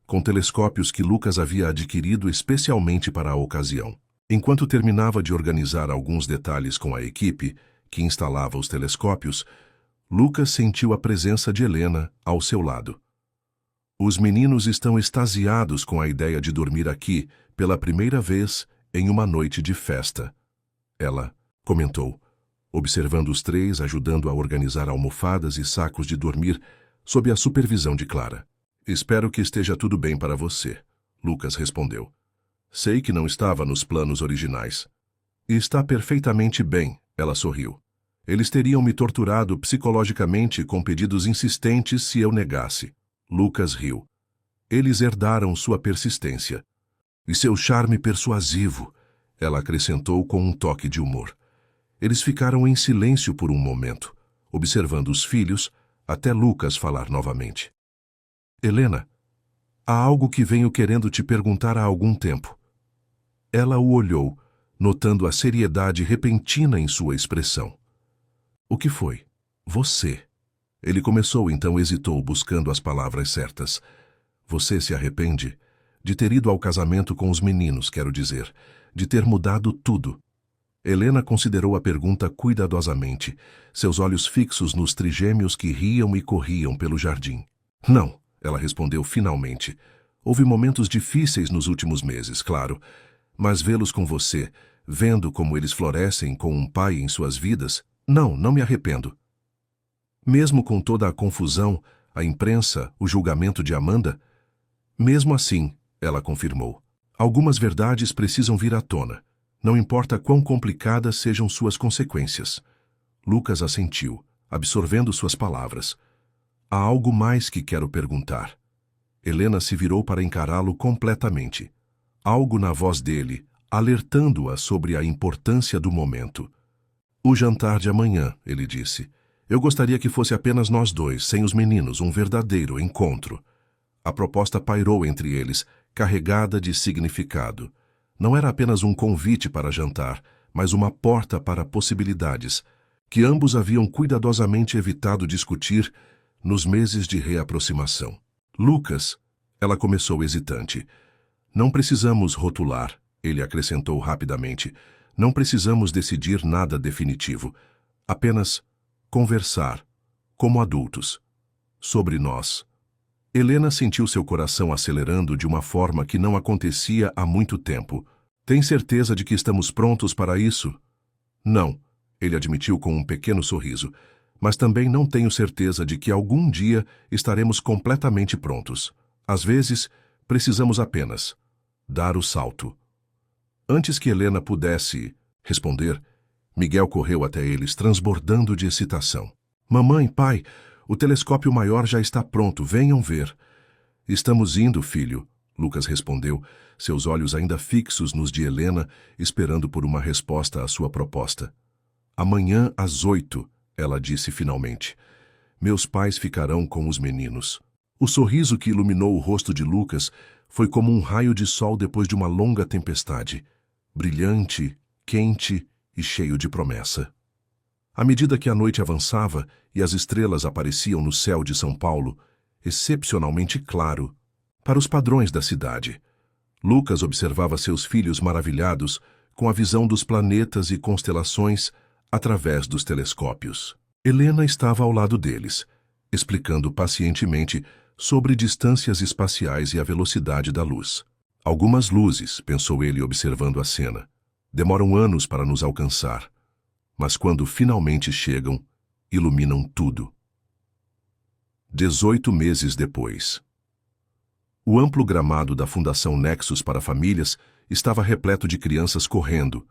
com telescópios que Lucas havia adquirido especialmente para a ocasião. Enquanto terminava de organizar alguns detalhes com a equipe, que instalava os telescópios, Lucas sentiu a presença de Helena ao seu lado. Os meninos estão extasiados com a ideia de dormir aqui, pela primeira vez, em uma noite de festa. Ela comentou, observando os três, ajudando a organizar almofadas e sacos de dormir, sob a supervisão de Clara. Espero que esteja tudo bem para você, Lucas respondeu. Sei que não estava nos planos originais. E está perfeitamente bem, ela sorriu. Eles teriam me torturado psicologicamente com pedidos insistentes se eu negasse. Lucas riu. Eles herdaram sua persistência. E seu charme persuasivo, ela acrescentou com um toque de humor. Eles ficaram em silêncio por um momento, observando os filhos, até Lucas falar novamente. Helena, há algo que venho querendo te perguntar há algum tempo. Ela o olhou, notando a seriedade repentina em sua expressão. O que foi? Você. Ele começou, então hesitou, buscando as palavras certas. Você se arrepende? De ter ido ao casamento com os meninos, quero dizer. De ter mudado tudo. Helena considerou a pergunta cuidadosamente, seus olhos fixos nos trigêmeos que riam e corriam pelo jardim. Não, ela respondeu finalmente. Houve momentos difíceis nos últimos meses, claro. Mas vê-los com você, vendo como eles florescem com um pai em suas vidas, não me arrependo. Mesmo com toda a confusão, a imprensa, o julgamento de Amanda? Mesmo assim, ela confirmou, algumas verdades precisam vir à tona. Não importa quão complicadas sejam suas consequências. Lucas assentiu, absorvendo suas palavras. Há algo mais que quero perguntar. Helena se virou para encará-lo completamente. Algo na voz dele, alertando-a sobre a importância do momento. O jantar de amanhã, ele disse. Eu gostaria que fosse apenas nós dois, sem os meninos, um verdadeiro encontro. A proposta pairou entre eles, carregada de significado. Não era apenas um convite para jantar, mas uma porta para possibilidades, que ambos haviam cuidadosamente evitado discutir nos meses de reaproximação. Lucas, ela começou hesitante. Não precisamos rotular, ele acrescentou rapidamente. Não precisamos decidir nada definitivo. Apenas conversar, como adultos, sobre nós. Helena sentiu seu coração acelerando de uma forma que não acontecia há muito tempo. Tem certeza de que estamos prontos para isso? Não, ele admitiu com um pequeno sorriso. Mas também não tenho certeza de que algum dia estaremos completamente prontos. Às vezes, precisamos apenas dar o salto. Antes que Helena pudesse responder, Miguel correu até eles, transbordando de excitação. Mamãe, pai, o telescópio maior já está pronto, venham ver. Estamos indo, filho, Lucas respondeu, seus olhos ainda fixos nos de Helena, esperando por uma resposta à sua proposta. Amanhã às 8, ela disse finalmente. Meus pais ficarão com os meninos. O sorriso que iluminou o rosto de Lucas foi como um raio de sol depois de uma longa tempestade, brilhante, quente e cheio de promessa. À medida que a noite avançava e as estrelas apareciam no céu de São Paulo, excepcionalmente claro, para os padrões da cidade, Lucas observava seus filhos maravilhados com a visão dos planetas e constelações através dos telescópios. Helena estava ao lado deles, explicando pacientemente sobre distâncias espaciais e a velocidade da luz. Algumas luzes, pensou ele observando a cena, demoram anos para nos alcançar, mas quando finalmente chegam, iluminam tudo. 18 meses depois. O amplo gramado da Fundação Nexus para Famílias estava repleto de crianças correndo,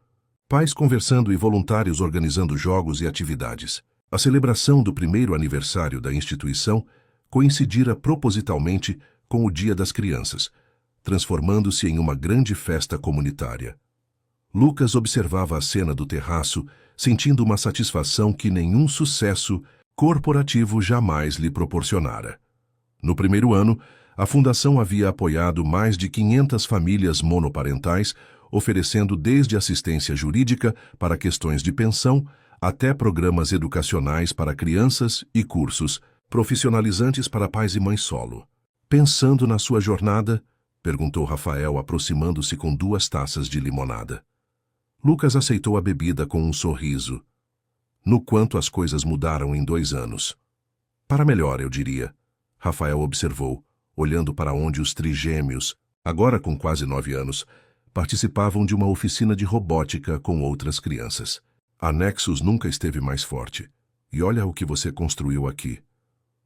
pais conversando e voluntários organizando jogos e atividades. A celebração do primeiro aniversário da instituição coincidira propositalmente com o Dia das Crianças, transformando-se em uma grande festa comunitária. Lucas observava a cena do terraço, sentindo uma satisfação que nenhum sucesso corporativo jamais lhe proporcionara. No primeiro ano, a Fundação havia apoiado mais de 500 famílias monoparentais, oferecendo desde assistência jurídica para questões de pensão até programas educacionais para crianças e cursos profissionalizantes para pais e mães solo. Pensando na sua jornada? Perguntou Rafael, aproximando-se com 2 taças de limonada. Lucas aceitou a bebida com um sorriso. No quanto as coisas mudaram em 2 anos. Para melhor, eu diria, Rafael observou, olhando para onde os trigêmeos, agora com quase 9 anos, participavam de uma oficina de robótica com outras crianças. A Nexus nunca esteve mais forte. E olha o que você construiu aqui.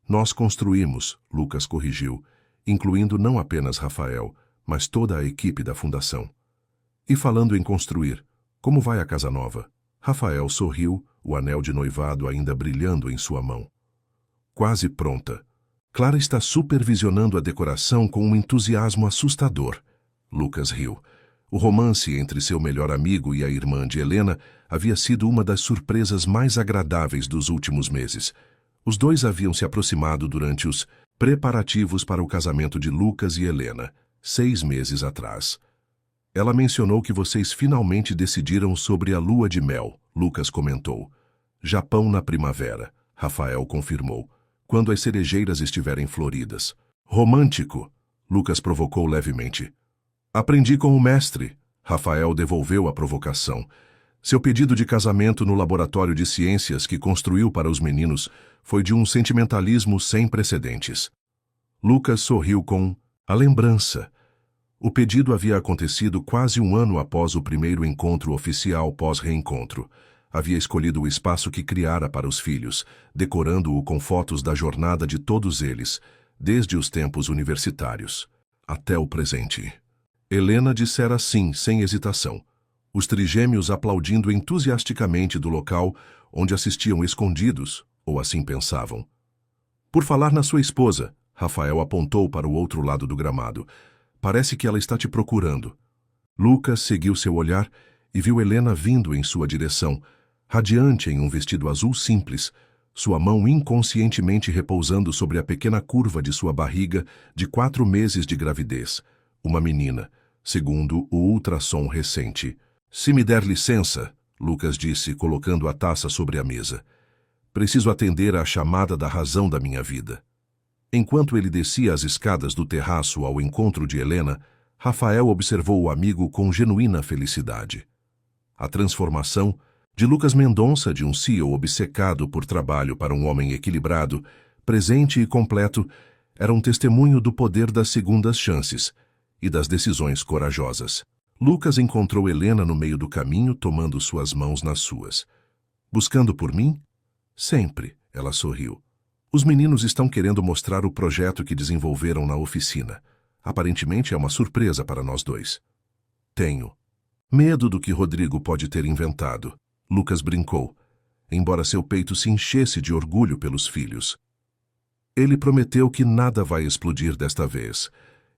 Nós construímos, Lucas corrigiu, incluindo não apenas Rafael, mas toda a equipe da fundação. E falando em construir, como vai a casa nova? Rafael sorriu, o anel de noivado ainda brilhando em sua mão. Quase pronta. Clara está supervisionando a decoração com um entusiasmo assustador. Lucas riu. O romance entre seu melhor amigo e a irmã de Helena havia sido uma das surpresas mais agradáveis dos últimos meses. Os dois haviam se aproximado durante os preparativos para o casamento de Lucas e Helena, 6 meses atrás. Ela mencionou que vocês finalmente decidiram sobre a lua de mel, Lucas comentou. Japão na primavera, Rafael confirmou, quando as cerejeiras estiverem floridas. Romântico, Lucas provocou levemente. Aprendi com o mestre, Rafael devolveu a provocação. Seu pedido de casamento no laboratório de ciências que construiu para os meninos foi de um sentimentalismo sem precedentes. Lucas sorriu com a lembrança. O pedido havia acontecido quase um ano após o primeiro encontro oficial pós-reencontro. Havia escolhido o espaço que criara para os filhos, decorando-o com fotos da jornada de todos eles, desde os tempos universitários até o presente. Helena dissera sim, sem hesitação. Os trigêmeos aplaudindo entusiasticamente do local onde assistiam escondidos, ou assim pensavam. Por falar na sua esposa, Rafael apontou para o outro lado do gramado. Parece que ela está te procurando. Lucas seguiu seu olhar e viu Helena vindo em sua direção, radiante em um vestido azul simples, sua mão inconscientemente repousando sobre a pequena curva de sua barriga de 4 meses de gravidez. Uma menina, segundo o ultrassom recente. Se me der licença, Lucas disse, colocando a taça sobre a mesa. Preciso atender à chamada da razão da minha vida. Enquanto ele descia as escadas do terraço ao encontro de Helena, Rafael observou o amigo com genuína felicidade. A transformação de Lucas Mendonça de um CEO obcecado por trabalho para um homem equilibrado, presente e completo, era um testemunho do poder das segundas chances e das decisões corajosas. Lucas encontrou Helena no meio do caminho, tomando suas mãos nas suas. Buscando por mim? Sempre, ela sorriu. Os meninos estão querendo mostrar o projeto que desenvolveram na oficina. Aparentemente é uma surpresa para nós dois. Tenho medo do que Rodrigo pode ter inventado, Lucas brincou, embora seu peito se enchesse de orgulho pelos filhos. Ele prometeu que nada vai explodir desta vez,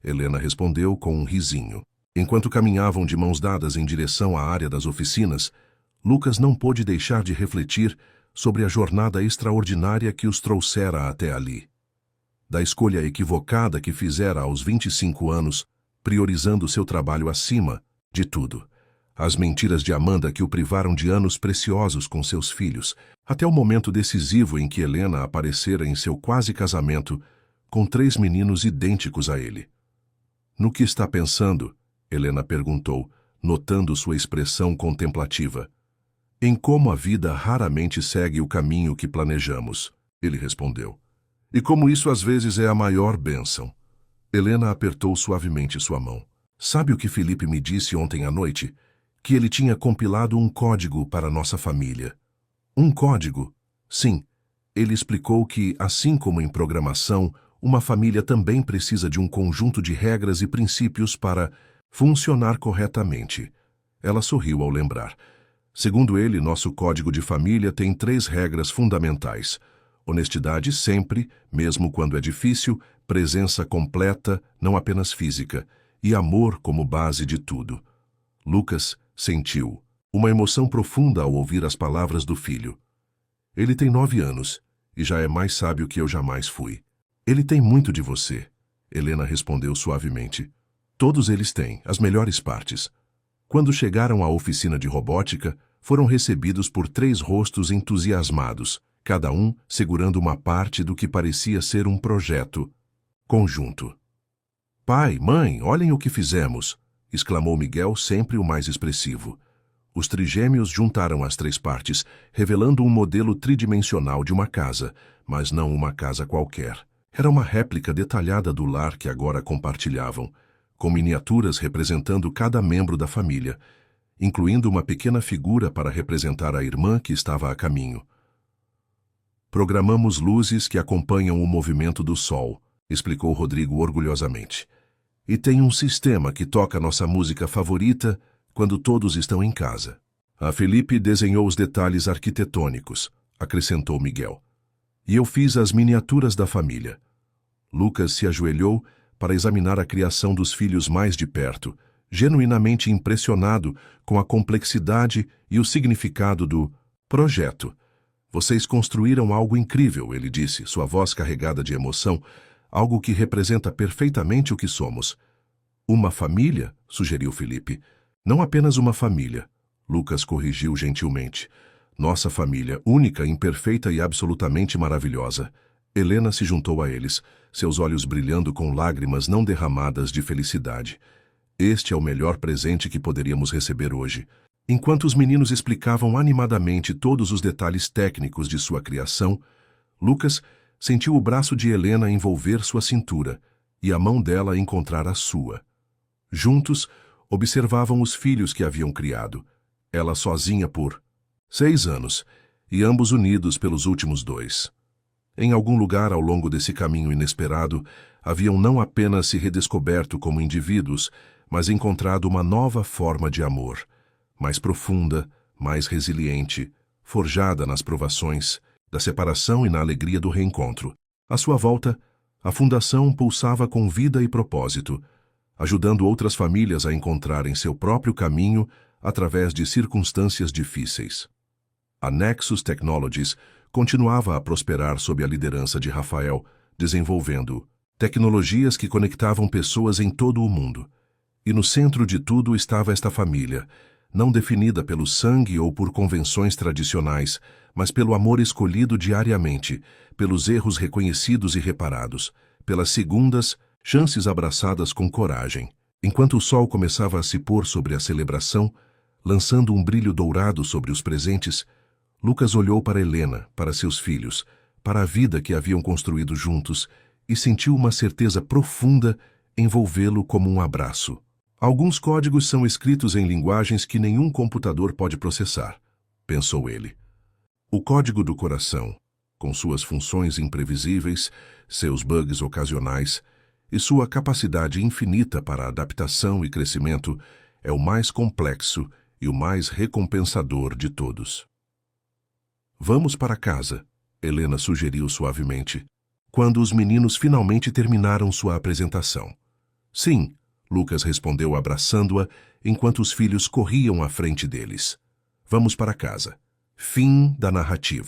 Helena respondeu com um risinho. Enquanto caminhavam de mãos dadas em direção à área das oficinas, Lucas não pôde deixar de refletir sobre a jornada extraordinária que os trouxera até ali. Da escolha equivocada que fizera aos 25 anos, priorizando seu trabalho acima de tudo. As mentiras de Amanda que o privaram de anos preciosos com seus filhos, até o momento decisivo em que Helena aparecera em seu quase casamento com 3 meninos idênticos a ele. No que está pensando? Helena perguntou, notando sua expressão contemplativa. Em como a vida raramente segue o caminho que planejamos, ele respondeu. E como isso às vezes é a maior bênção. Helena apertou suavemente sua mão. Sabe o que Felipe me disse ontem à noite? Que ele tinha compilado um código para nossa família. Um código? Sim. Ele explicou que, assim como em programação, uma família também precisa de um conjunto de regras e princípios para funcionar corretamente. Ela sorriu ao lembrar. Segundo ele, nosso código de família tem 3 regras fundamentais. Honestidade sempre, mesmo quando é difícil, presença completa, não apenas física, e amor como base de tudo. Lucas sentiu uma emoção profunda ao ouvir as palavras do filho. Ele tem 9 anos e já é mais sábio que eu jamais fui. Ele tem muito de você, Helena respondeu suavemente. Todos eles têm, as melhores partes. Quando chegaram à oficina de robótica, foram recebidos por 3 rostos entusiasmados, cada um segurando uma parte do que parecia ser um projeto conjunto. Pai, mãe, olhem o que fizemos, exclamou Miguel, sempre o mais expressivo. Os trigêmeos juntaram as 3 partes, revelando um modelo tridimensional de uma casa, mas não uma casa qualquer. Era uma réplica detalhada do lar que agora compartilhavam, com miniaturas representando cada membro da família, incluindo uma pequena figura para representar a irmã que estava a caminho. Programamos luzes que acompanham o movimento do sol, explicou Rodrigo orgulhosamente. E tem um sistema que toca nossa música favorita quando todos estão em casa. A Felipe desenhou os detalhes arquitetônicos, acrescentou Miguel. E eu fiz as miniaturas da família. Lucas se ajoelhou para examinar a criação dos filhos mais de perto, genuinamente impressionado com a complexidade e o significado do projeto. Vocês construíram algo incrível, ele disse, sua voz carregada de emoção, algo que representa perfeitamente o que somos. Uma família? Sugeriu Felipe. Não apenas uma família, Lucas corrigiu gentilmente. Nossa família, única, imperfeita e absolutamente maravilhosa. Helena se juntou a eles, seus olhos brilhando com lágrimas não derramadas de felicidade. Este é o melhor presente que poderíamos receber hoje. Enquanto os meninos explicavam animadamente todos os detalhes técnicos de sua criação, Lucas sentiu o braço de Helena envolver sua cintura e a mão dela encontrar a sua. Juntos, observavam os filhos que haviam criado, ela sozinha por 6 anos e ambos unidos pelos últimos 2. Em algum lugar ao longo desse caminho inesperado, haviam não apenas se redescoberto como indivíduos, mas encontrado uma nova forma de amor, mais profunda, mais resiliente, forjada nas provações, da separação e na alegria do reencontro. À sua volta, a fundação pulsava com vida e propósito, ajudando outras famílias a encontrarem seu próprio caminho através de circunstâncias difíceis. A Nexus Technologies continuava a prosperar sob a liderança de Rafael, desenvolvendo tecnologias que conectavam pessoas em todo o mundo. E no centro de tudo estava esta família, não definida pelo sangue ou por convenções tradicionais, mas pelo amor escolhido diariamente, pelos erros reconhecidos e reparados, pelas segundas chances abraçadas com coragem. Enquanto o sol começava a se pôr sobre a celebração, lançando um brilho dourado sobre os presentes, Lucas olhou para Helena, para seus filhos, para a vida que haviam construído juntos e sentiu uma certeza profunda envolvê-lo como um abraço. Alguns códigos são escritos em linguagens que nenhum computador pode processar, pensou ele. O código do coração, com suas funções imprevisíveis, seus bugs ocasionais e sua capacidade infinita para adaptação e crescimento, é o mais complexo e o mais recompensador de todos. Vamos para casa, Helena sugeriu suavemente, quando os meninos finalmente terminaram sua apresentação. Sim, Lucas respondeu abraçando-a enquanto os filhos corriam à frente deles. Vamos para casa. Fim da narrativa.